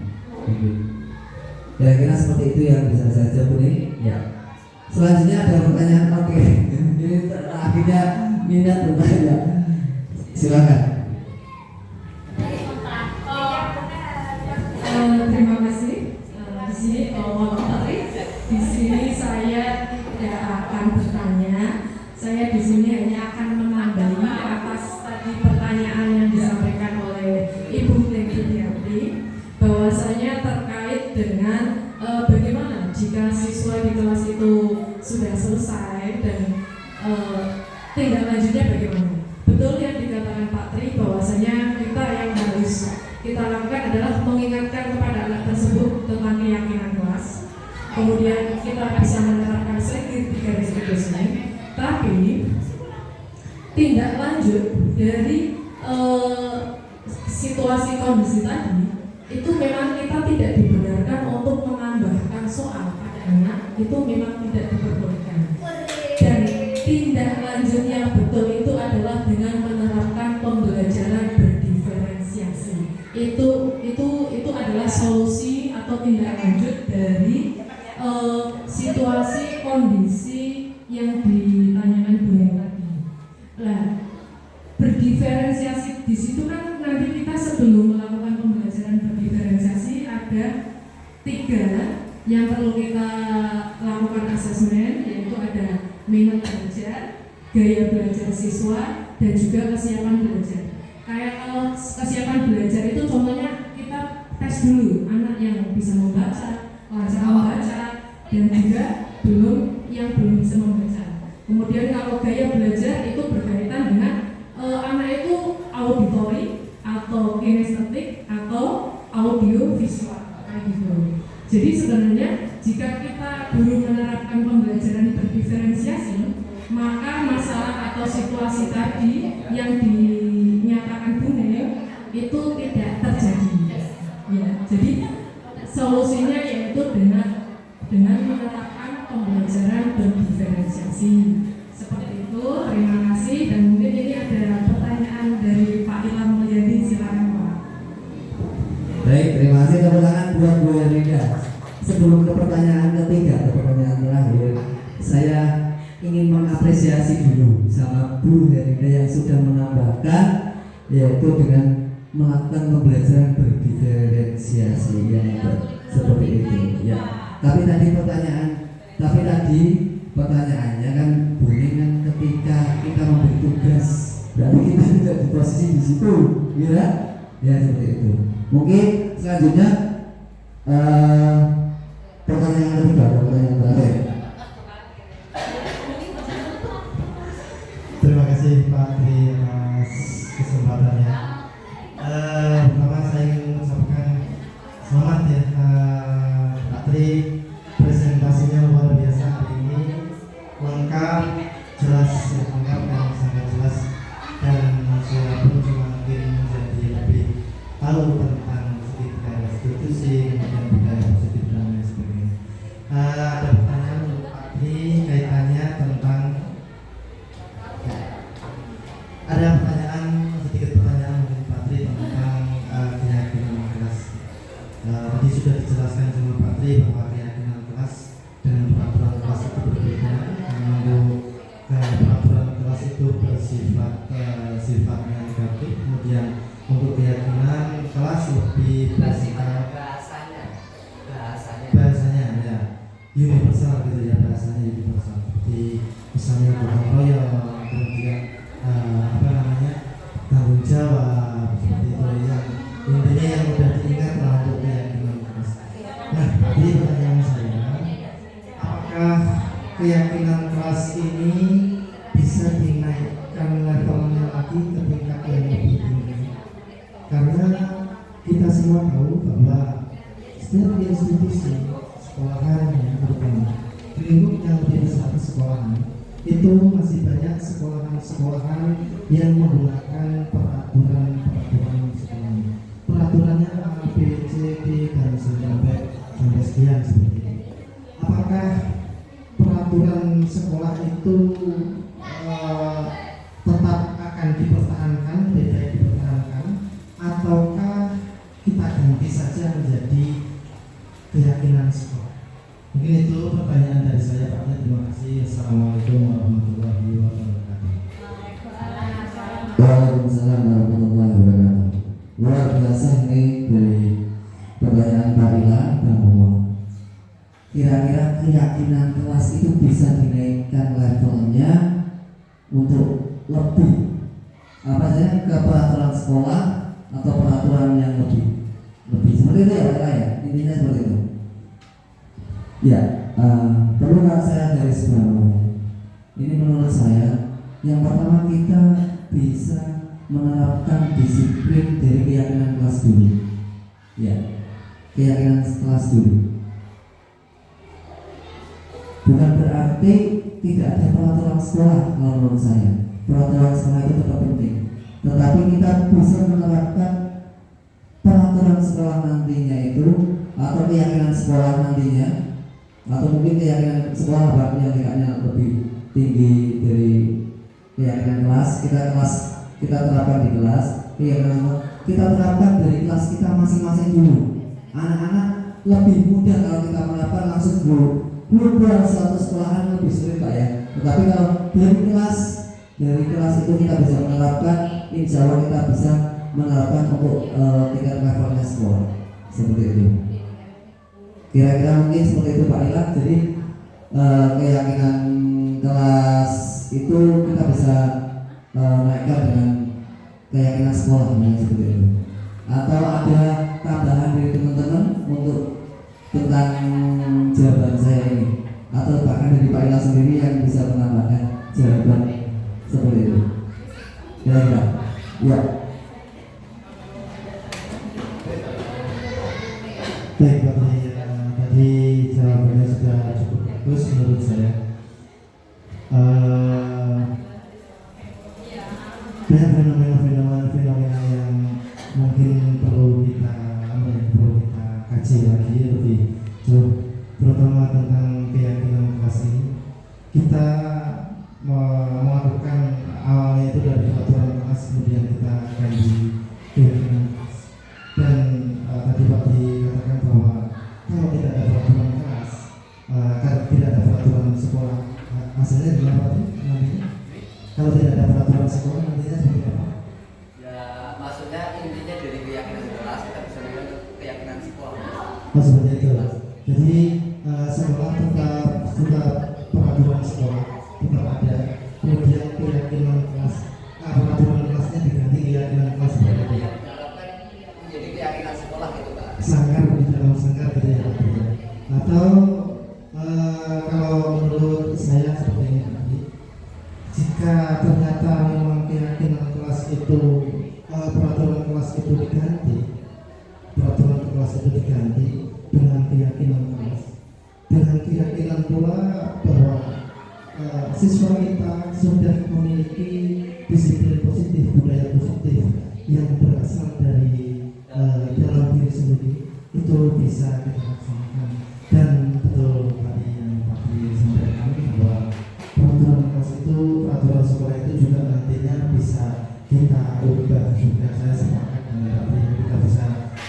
Speaker 4: Kira-kira seperti itu yang bisa saya jawab nih. Ya. Selanjutnya ada pertanyaan. Oke. Ini akhirnya minat bertanya. Silakan.
Speaker 6: Terima kasih. Di sini di sini saya tidak akan bertanya. Saya di sini hanya akan menambahi atas tadi pertanyaan yang disampaikan oleh Ibu Tengki, bahwasanya terkait dengan bagaimana jika siswa di kelas itu sudah selesai dan tindak lanjutnya bagaimana. Betul yang dikatakan Pak Tri, bahwasanya kita yang harus kita lakukan adalah mengingatkan kepada anak tersebut tentang keyakinan kelas. Kemudian kita bisa menerapkan strategi di garis ini. Tapi tindak lanjut dari situasi kondisi tadi itu memang kita tidak dibenarkan untuk menambahkan soal pada anak, itu memang tidak diperbolehkan. Dan tindak lanjut yang betul itu adalah dengan menerapkan pembelajaran berdiferensiasi. Itu adalah solusi atau tindak lanjut dari situasi kondisi yang ditanyakan Bu yang tadi. Nah, berdiferensiasi di situ kan nanti kita sebelum melakukan pembelajaran berdiferensiasi ada 3 yang perlu kita lakukan asesmen, yaitu ada minat belajar, gaya belajar siswa, dan juga kesiapan belajar. Kayak kalau kesiapan belajar itu contohnya kita tes dulu anak yang bisa membaca, lancar membaca, dan juga yang belum bisa membaca. Kemudian kalau gaya belajar itu berkaitan dengan anak itu auditory atau kinestetik atau audio visual kayak gitu. Jadi sebenarnya jika kita belum menerapkan pembelajaran berdiferensiasi, maka masalah atau situasi tadi yang dinyatakan Bu Neneng itu tidak terjadi. Ya, jadi solusinya yaitu dengan menerapkan pembelajaran berdiferensiasi. Seperti itu. Terima kasih dan mungkin
Speaker 4: yang sudah menambahkan, yaitu dengan melakukan pembelajaran berdiferensiasi yang seperti itu ya. Tapi tadi pertanyaannya kan Buning kan ketika kita memberi tugas, berarti kita tidak di posisi di situ, ya seperti itu. Mungkin selanjutnya pertanyaan ketiga, pertanyaan terakhir.
Speaker 5: Terima kasih Pak Tri atas kesempatannya. Pertama saya ingin mengucapkan selamat ya Pak Tri, presentasinya luar biasa hari ini, lengkap, jelas, lengkap dan sangat jelas, dan saya pun cuma mungkin menjadi lebih tahu tentang sedikit institusi dan budaya positif dan lain sebagainya. Ada pertanyaan untuk Pak Tri kaitannya tentang sedikit pertanyaan mungkin Pak Tri tentang keyakinan kelas. Tadi sudah dijelaskan sama Pak Tri bahwa keyakinan kelas dengan peraturan kelas itu berbeda. Peraturan kelas itu bersifat sifatnya negatif, kemudian untuk keyakinan kelas lebih bersifat bahasanya ya universal gitu ya, bahasanya universal, seperti misalnya gotong royong, kemudian tanggung jawab, seperti itu yang intinya yang mudah diingat lah untuk keyakinan kelas. Nah, tadi pertanyaan saya, apakah keyakinan kelas ini bisa dinaikkan levelnya lagi ke tingkat yang lebih tinggi? Karena kita semua tahu bahwa setiap institusi sekolahan yang terutama di lingkup yang lebih besar sekolahan itu masih banyak sekolahan yang menggunakan peraturan sekolah. Peraturannya A, B, C, D dan sampai sekian seperti itu. Apakah peraturan sekolah itu tetap akan dipertahankan, ataukah kita ganti saja menjadi keyakinan sekolah? Mungkin itu pertanyaan dari saya Pak. Terima kasih. Assalamualaikum warahmatullahi wabarakatuh.
Speaker 4: Waalaikumsalam warahmatullahi wabarakatuh. Luar biasa ini dari pertanyaan Pak Ila, bahwa kira-kira keyakinan kelas itu bisa dinaikkan levelnya untuk lebih ke peraturan sekolah atau peraturan yang lebih seperti itu ya Pak Ila ya, intinya seperti itu. Ya, perlu saya garis bawahi. Ini menurut saya, yang pertama kita bisa menerapkan disiplin dari keyakinan kelas dulu. Ya, keyakinan kelas dulu. Bukan berarti tidak ada peraturan sekolah kalau menurut saya. Peraturan sekolah itu tetap penting. Tetapi kita bisa menerapkan peraturan sekolah nantinya itu, atau keyakinan sekolah nantinya, atau mungkin keyakinan sekolah yang tingkatnya lebih tinggi dari keyakinan kelas. Kita terapkan di kelas, kita terapkan dari kelas kita masing-masing dulu. Anak-anak lebih mudah kalau kita menerapkan langsung global suatu sekolahan lebih sulit Pak ya. Tetapi kalau dari kelas itu kita bisa menerapkan, insya Allah kita bisa menerapkan untuk tingkat levelnya sekolah seperti itu. Kira-kira mungkin seperti itu Pak Ila. Jadi keyakinan kelas itu kita bisa naikkan dengan keyakinan sekolah seperti itu. Atau ada tambahan dari teman-teman untuk tentang jawaban saya ini, atau bahkan dari Pak Ila sendiri yang bisa menambahkan jawaban seperti itu. Kira-kira ya.
Speaker 5: Baik Pak Tri, tadi jawabannya sudah cukup bagus menurut saya. Banyak fenomena yang mungkin perlu kita kaji lagi lebih jauh, terutama tentang keyakinan kelas ini. Kita melakukan awalnya itu dari peraturan kelas, kemudian kita akan di keyakinan kelas. Dan tadi Pak dikatakan bahwa kalau tidak ada peraturan kelas, kalau tidak ada peraturan sekolah, hasilnya gimana Pak? Nanti kalau tidak ada peraturan sekolah seperti itu. Jadi sekolah tetap peraturan sekolah tetap ada, kemudian keyakinan kelas, peraturan kelasnya diganti keyakinan kelas berbeda.
Speaker 1: Diharapkan menjadi keyakinan sekolah gitu Pak.
Speaker 5: Sangkar di dalam sangkar gitu ya. Atau kalau menurut saya seperti ini tadi, jika ternyata memang keyakinan kelas itu peraturan kelas itu diganti dengan keyakinan kelas, dengan keyakinan pula bahwa siswa kita sudah memiliki disiplin positif, budaya positif yang berasal dari dalam diri sendiri, itu bisa kita laksanakan. Dan betul tadi yang Pak sampaikan bahwa peraturan sekolah itu juga nantinya bisa kita ubah juga. Saya sepakat dengan Pak kita bisa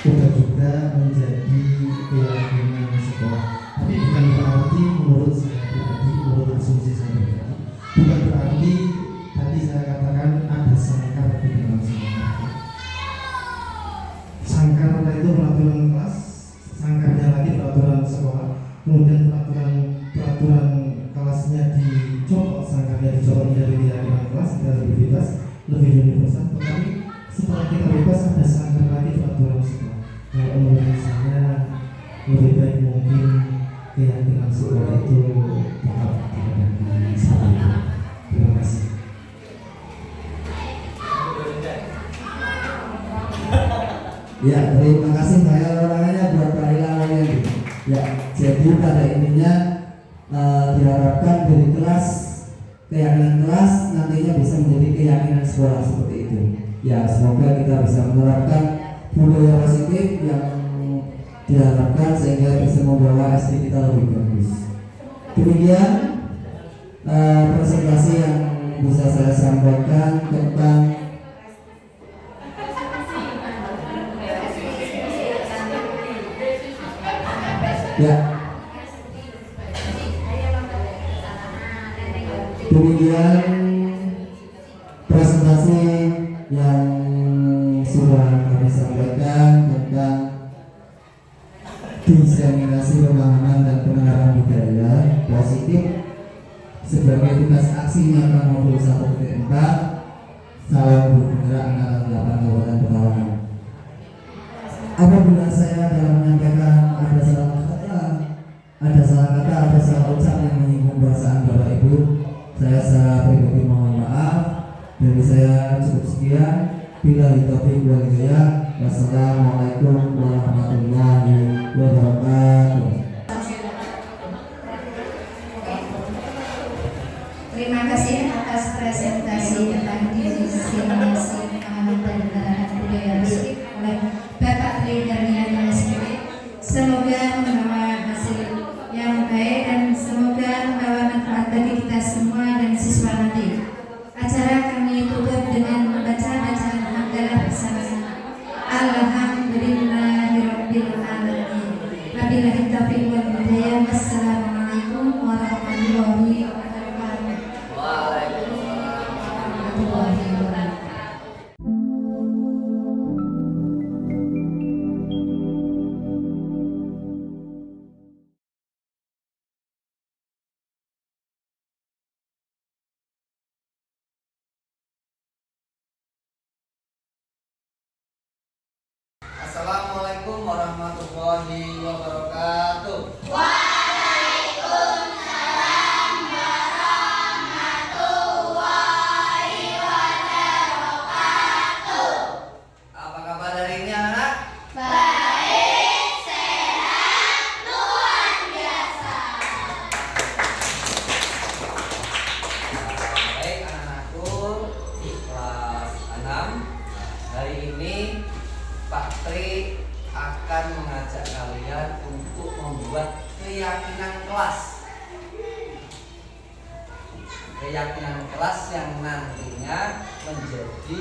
Speaker 5: ubah juga menjadi keyakinan sekolah. Tapi bukan berarti menurut saya pribadi, menurut asumsi saya pribadi, bukan berarti tadi saya katakan ada sangkar di dalam sekolah. Sangkar itu peraturan kelas, sangkarnya lagi peraturan sekolah, kemudian peraturan kelasnya dicopot, sangkarnya dicopot dari keyakinan kelas, kita lebih bebas, lebih universal. Tetapi setelah kita bebas ada sangkar lagi peraturan sekolah. Kalau menurut saya lebih baik mungkin keyakinan sekolah itu tetap dipegang saat itu. Terima kasih.
Speaker 4: Ya, terima kasih banyak orangnya buat Pak Ilham ini. Ya, jadi pada intinya diharapkan dari kelas, keyakinan kelas nantinya bisa menjadi keyakinan sekolah seperti itu. Ya, semoga kita bisa menerapkan budaya positif yang diharapkan sehingga bisa membawa SD kita lebih bagus. Demikian presentasi yang bisa saya sampaikan tentang demikian presentasi yang sudah kami sampaikan tentang diseminasi pemahaman dan pengenalan budaya positif sebagai tugas aksi nyata modul 1.4 Salam Guru Penggerak Angkatan 8 Kabupaten Pekalongan. Apabila saya dalam menyampaikan ada salah kata, ada salah ucap yang menyinggung perasaan Bapak Ibu, saya secara pribadi mohon maaf. Dari saya cukup sekian. Billahi taufiq wal hidayah. Wassalamualaikum warahmatullahi wabarakatuh.
Speaker 2: Terima kasih atas presentasi tentang diseminasi pemahaman dan penerapan budaya positif oleh Bapak Tri Darmian SPD. Semoga membawa hasil yang baik dan semoga membawa manfaat bagi kita semua dan siswa nanti. Acara kami tutup dengan membaca bacaan hamdalah bersama-sama. Alhamdulillahirabbil alamin. Wabillahi taufiq wal hidayah. Wassalamualaikum warahmatullahi wabarakatuh.
Speaker 1: Waalaikumsalam.
Speaker 2: Warahmatullahi wabarakatuh.
Speaker 1: Assalamualaikum warahmatullahi wabarakatuh. Apa kabar hari ini anak-anak? Baik anak-anakku kelas 6. Hari ini Pak Tri akan mengajak kalian untuk membuat keyakinan kelas. Keyakinan kelas yang nantinya menjadi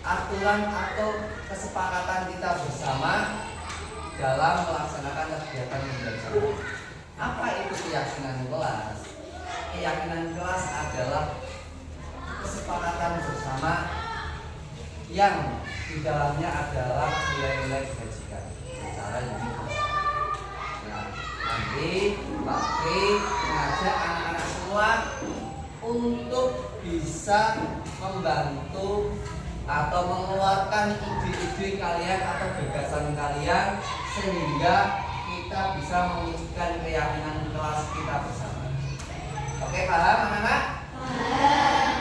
Speaker 1: aturan atau kesepakatan kita bersama dalam melaksanakan kegiatan pembelajaran. Apa itu keyakinan kelas? Keyakinan kelas adalah kesepakatan bersama yang di dalamnya adalah nilai-nilai kebajikan secara universal. Nah, nanti Pak Tri mengajak anak-anak semua untuk bisa membantu atau mengeluarkan ide-ide kalian atau gagasan kalian sehingga kita bisa mewujudkan keyakinan kelas kita bersama. Oke, paham anak-anak?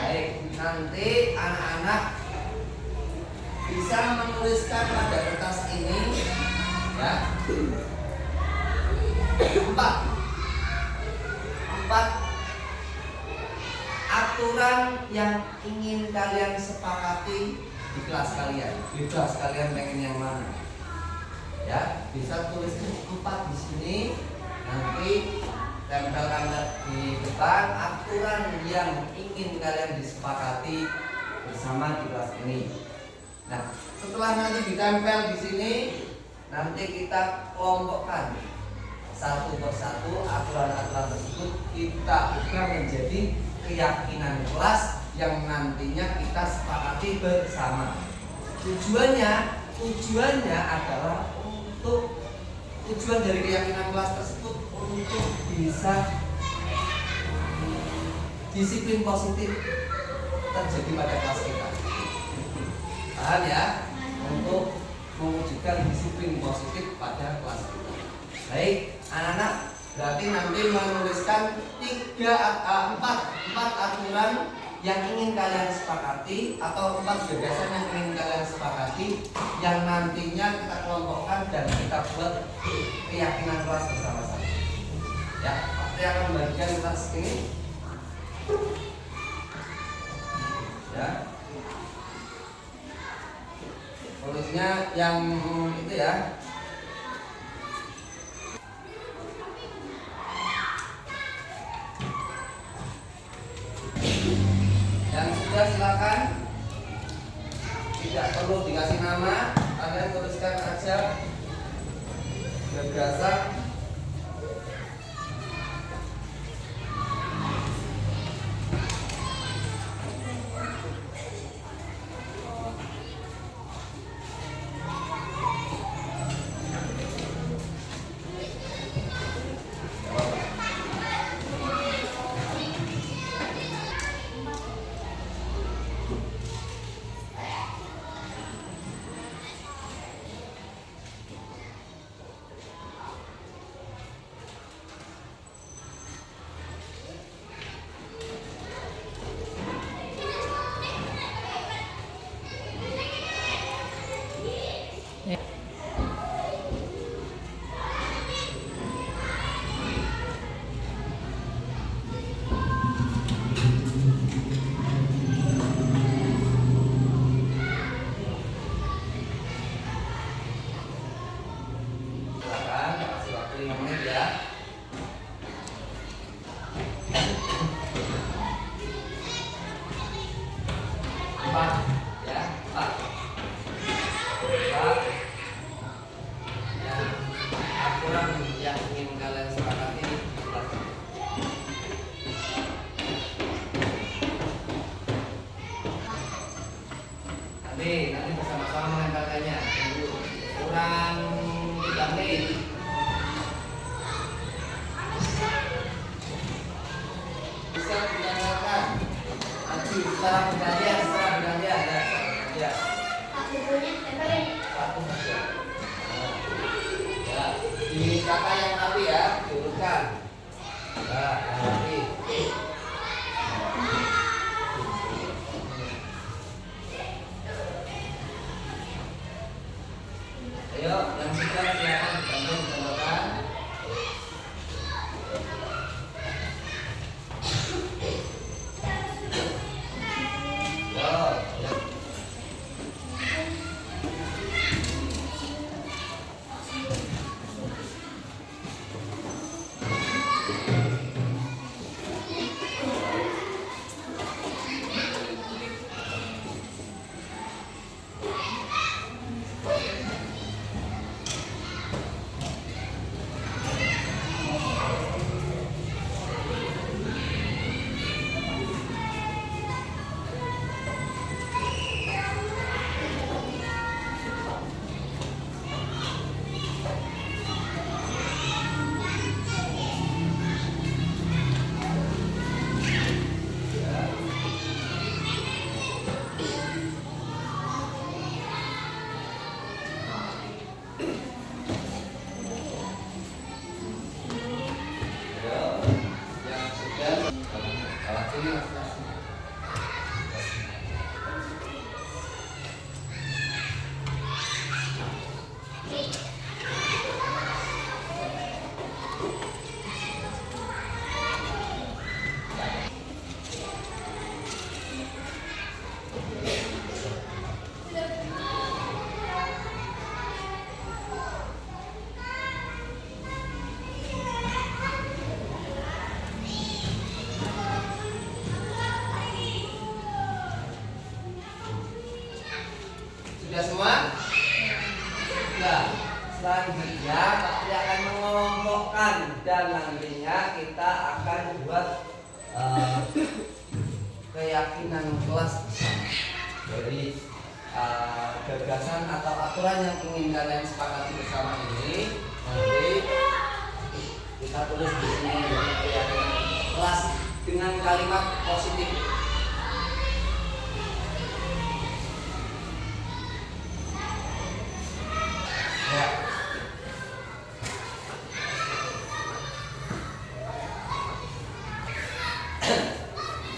Speaker 1: Baik, nanti anak-anak bisa menuliskan pada kertas ini ya empat aturan yang ingin kalian sepakati di kelas kalian. Bebas kalian pengen yang mana ya, bisa tulis 4 di sini, nanti tempelkan di depan aturan yang ingin kalian disepakati bersama di kelas ini. Nah, setelah nanti ditempel di sini, nanti kita kelompokkan satu persatu aturan-aturan tersebut, kita ubah menjadi keyakinan kelas yang nantinya kita sepakati bersama. Tujuannya adalah tujuan dari keyakinan kelas tersebut untuk bisa disiplin positif terjadi pada kelas kita. Paham ya? Untuk mewujudkan disiplin positif pada kelas kita. Baik, anak-anak, berarti nanti menuliskan 4 aturan yang ingin kalian sepakati atau 4 gagasan yang ingin kalian sepakati yang nantinya kita kelompokkan dan kita buat keyakinan kelas bersama-sama. Ya, pasti akan membagikan kelas ini. Ya. Tulisnya yang itu ya. Yang sudah silakan, tidak perlu dikasih nama, kalian tuliskan aja gagasan nanti bersama-sama menempelkannya. Kurang 3 menit. Bisa ditanyakan. Nanti secara bergantian ya. Satu saja. Ya, di kata yang tadi ya, diurutkan. Nah, yang tadi. Ayo, yang sudah silakan dibantu ditambahkan. Sudah semua? Nah, selanjutnya Pak Tri akan mengelompokkan dan nantinya kita akan buat keyakinan kelas bersama. Jadi gagasan atau aturan yang ingin kalian sepakati bersama ini nanti kita tulis di sini keyakinan kelas dengan kalimat positif. Ya.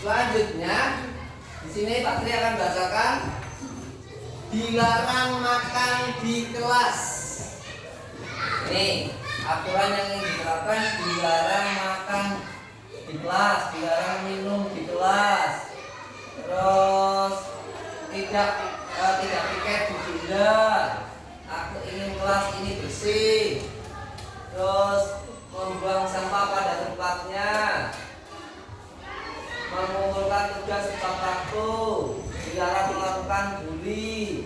Speaker 1: Selanjutnya di sini Pak Tri akan bacakan dilarang makan di kelas. Ini aturan yang ingin diterapkan, dilarang makan di kelas, dilarang minum di kelas, terus tidak piket ditunda. Aku ingin kelas ini bersih, terus membuang sampah pada tempatnya, mengumpulkan tugas tepat waktu, dilarang melakukan bully.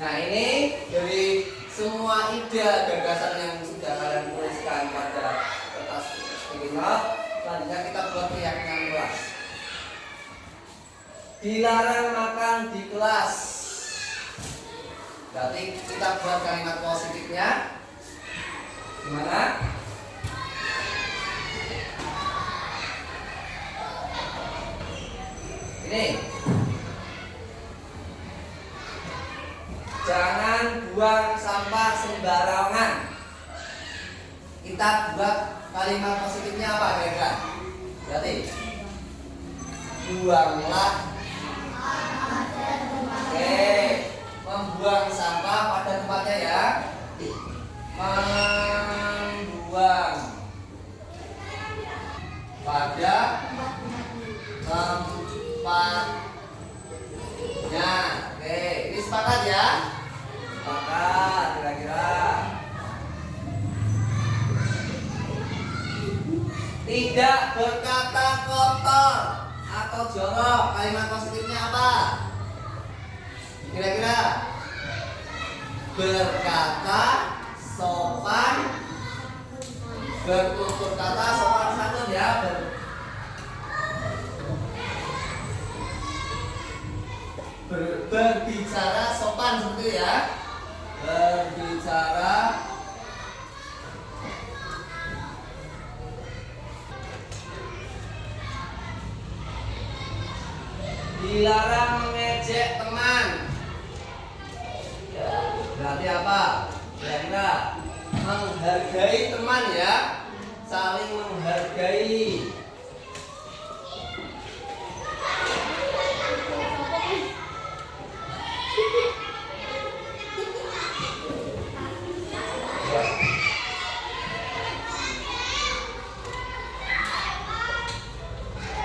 Speaker 1: Nah, ini dari semua ide gagasan yang sudah kalian tuliskan pada kertas sticky note. Selanjutnya kita buat keyakinan kelas. Dilarang makan di kelas. Berarti kita buat kalimat positifnya. Gimana? Ini. Jangan buang sampah sembarangan. Kita buat kalimat positifnya apa kira-kira? Berarti buanglah. Oke, membuang sampah pada tempatnya ya. Membuang pada tempatnya. Oke, ini sepakat ya? Sepakat kira-kira. Tidak berkata kotor atau jorok. Kalimat positifnya apa? Kira-kira berkata sopan, bertutur kata sopan santun ya. Berbicara sopan seperti itu ya. Berbicara dilarang mengejek teman. Berarti apa? Kira-kira menghargai teman ya. Saling menghargai.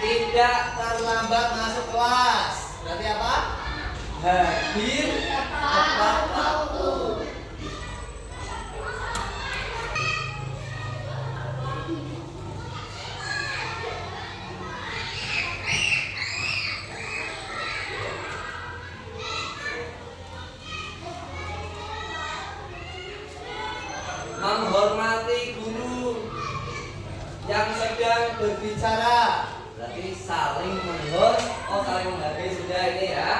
Speaker 1: Tidak terlambat masuk kelas. Berarti apa? Hadir tepat waktu. Menghormati guru yang sedang berbicara. Berarti saling saling menghargai sudah ini ya.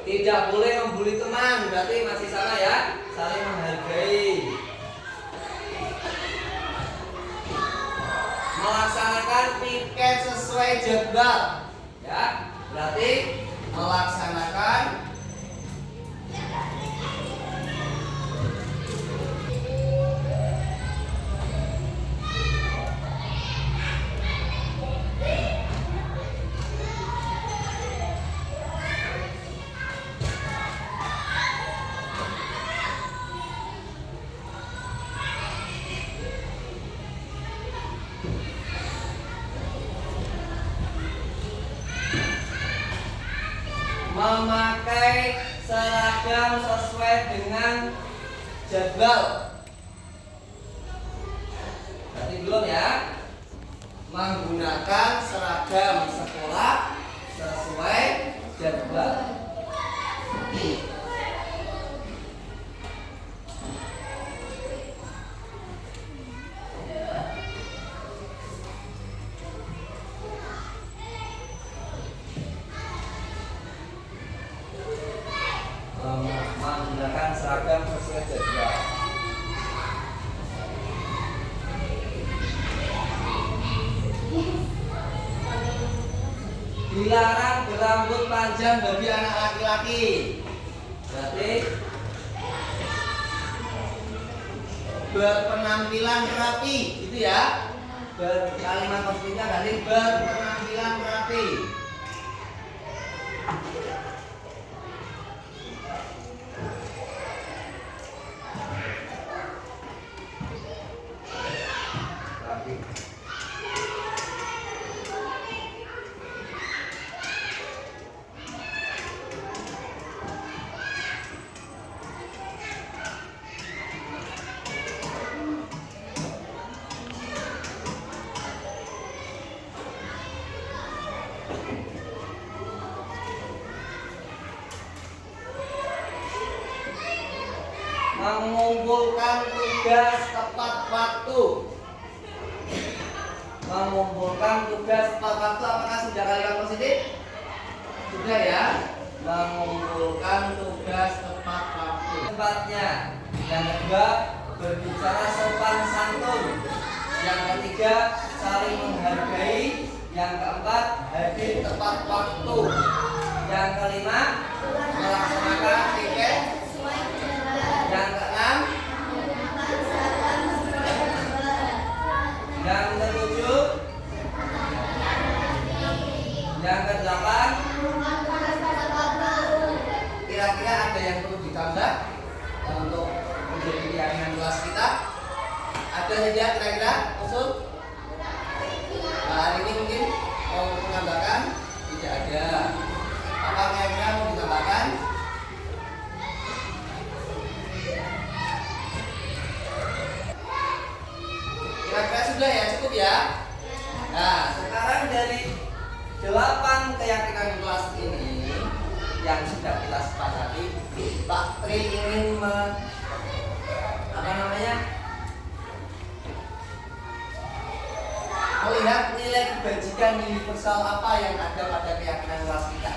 Speaker 1: Tidak boleh membuli teman, berarti masih sama ya. Saling menghargai. Melaksanakan piket sesuai jadwal ya. Berarti melaksanakan memakai seragam sesuai dengan jadwal. Berarti belum ya. Menggunakan seragam sekolah sesuai jadwal. Menggunakan seragam sesuai jadwal. Dilarang berambut panjang bagi anak laki-laki. Berarti berpenampilan rapi, gitu ya. Kalimat positifnya dari berpenampilan rapi. Rapi. Mengumpulkan tugas tepat waktu. Mengumpulkan tugas tepat waktu, apakah sudah kalimat positif? Sudah ya. Mengumpulkan tugas tepat waktu. Tempatnya. Yang kedua, berbicara sopan santun. Yang ketiga, saling menghargai. Yang keempat, hadir tepat waktu. Yang kelima, melaksanakan tiket. Yang keenam, yang ketujuh, yang kedelapan, kira-kira ada yang perlu ditambah untuk menjadi keyakinan kelas kita? Ada saja kira-kira usul? Nah, hari ini mungkin mau menambahkan? Tidak ada. Apa kira-kira mau ditambahkan? Kira-kira sudah ya, cukup ya. Nah, sekarang dari 8 keyakinan kelas ini yang sudah kita sepakati, Pak Tri ingin melihat nilai kebajikan universal apa yang ada pada keyakinan kelas kita.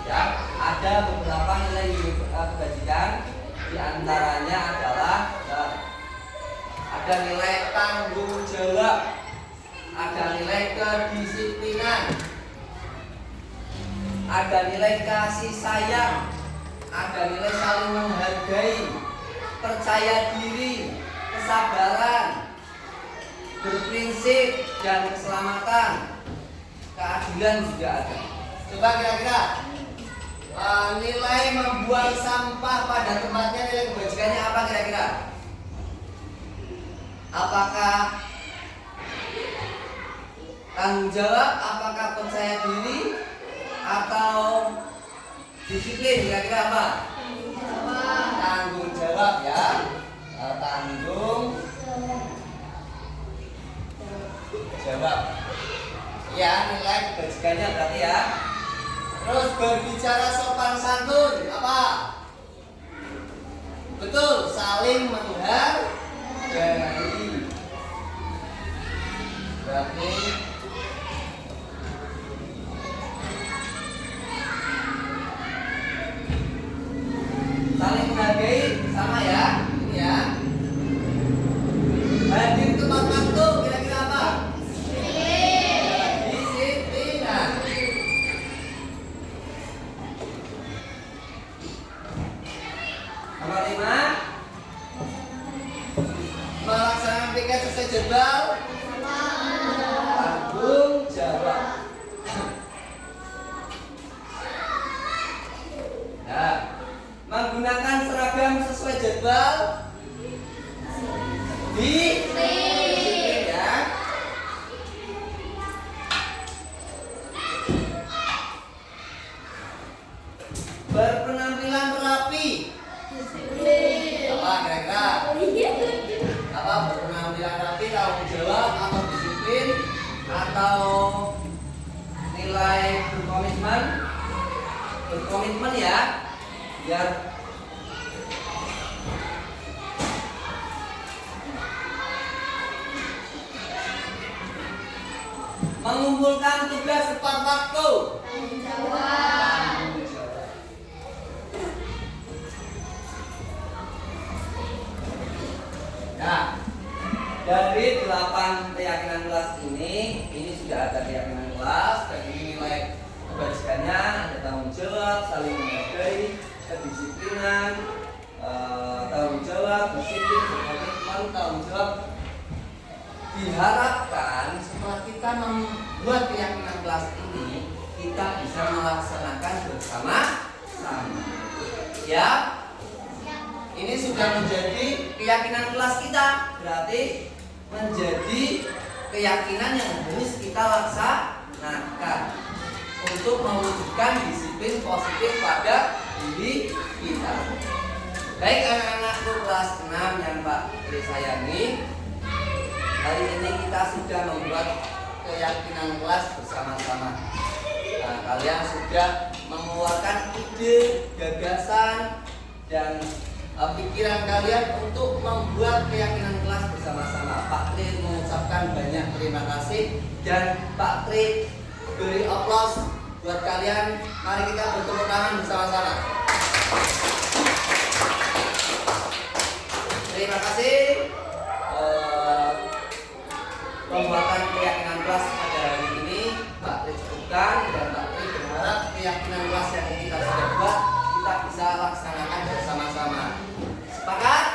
Speaker 1: Ya, ada beberapa nilai kebajikan, diantaranya adalah ada nilai tanggung jawab, ada nilai kedisiplinan, ada nilai kasih sayang, ada nilai saling menghargai, percaya diri, kesabaran, berprinsip, dan keselamatan. Keadilan juga ada. Coba kira-kira nilai membuang sampah pada tempatnya, nilai kebajikannya apa kira-kira? Apakah tanggung jawab, apakah percaya diri, atau disiplin? Kira-kira apa? Tanggung jawab ya. Tanggung jawab. Ya, nilai kebajikannya berarti ya. Terus berbicara sopan santun apa? Betul, saling menghargai. Berarti saling menghargai sama ya. Ini ya. Hadir tepat waktu kira-kira apa? Disiplinan. Nomor 5, melaksanakan tiket sesuai jadwal. Tanggung jawab. Nah, menggunakan seragam sesuai jadwal. Disiplin ya. Berpenampilan rapi. Apa kira-kira? Apa berpenampilan rapi, tanggung jawab, atau disiplin, atau nilai berkomitmen? berkomitmen ya, biar mengumpulkan tugas tepat waktu. Nah, dari 8 keyakinan kelas ini sudah ada keyakinan kelas dan ini nilai kebajikannya, ada tanggung jawab, saling menghargai, kedisiplinan, tanggung jawab, disiplin, komitmen, tanggung jawab. Diharapkan setelah kita membuat keyakinan kelas ini, kita bisa melaksanakan bersama-sama. Ya, ini sudah menjadi keyakinan kelas kita, berarti menjadi keyakinan yang harus kita laksanakan untuk mewujudkan disiplin positif pada diri kita. Baik anak-anakku kelas 6 yang Pak Tri sayangi, hari ini kita sudah membuat keyakinan kelas bersama-sama. Nah, kalian sudah mengeluarkan ide, gagasan, dan pikiran kalian untuk membuat keyakinan kelas bersama-sama. Pak Tri mengucapkan banyak terima kasih dan Pak Tri beri aplaus buat kalian. Mari kita bertepuk tangan bersama-sama. Terima kasih. Pembuatan keyakinan kelas pada hari ini Pak Tri cukupkan dan Pak Tri berharap keyakinan kelas yang kita sudah buat kita bisa laksanakan bersama-sama. Sepakat?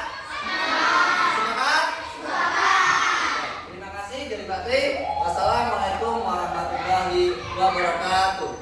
Speaker 1: Sepakat? Terima kasih dari Pak Tri. Wassalamualaikum warahmatullahi wabarakatuh.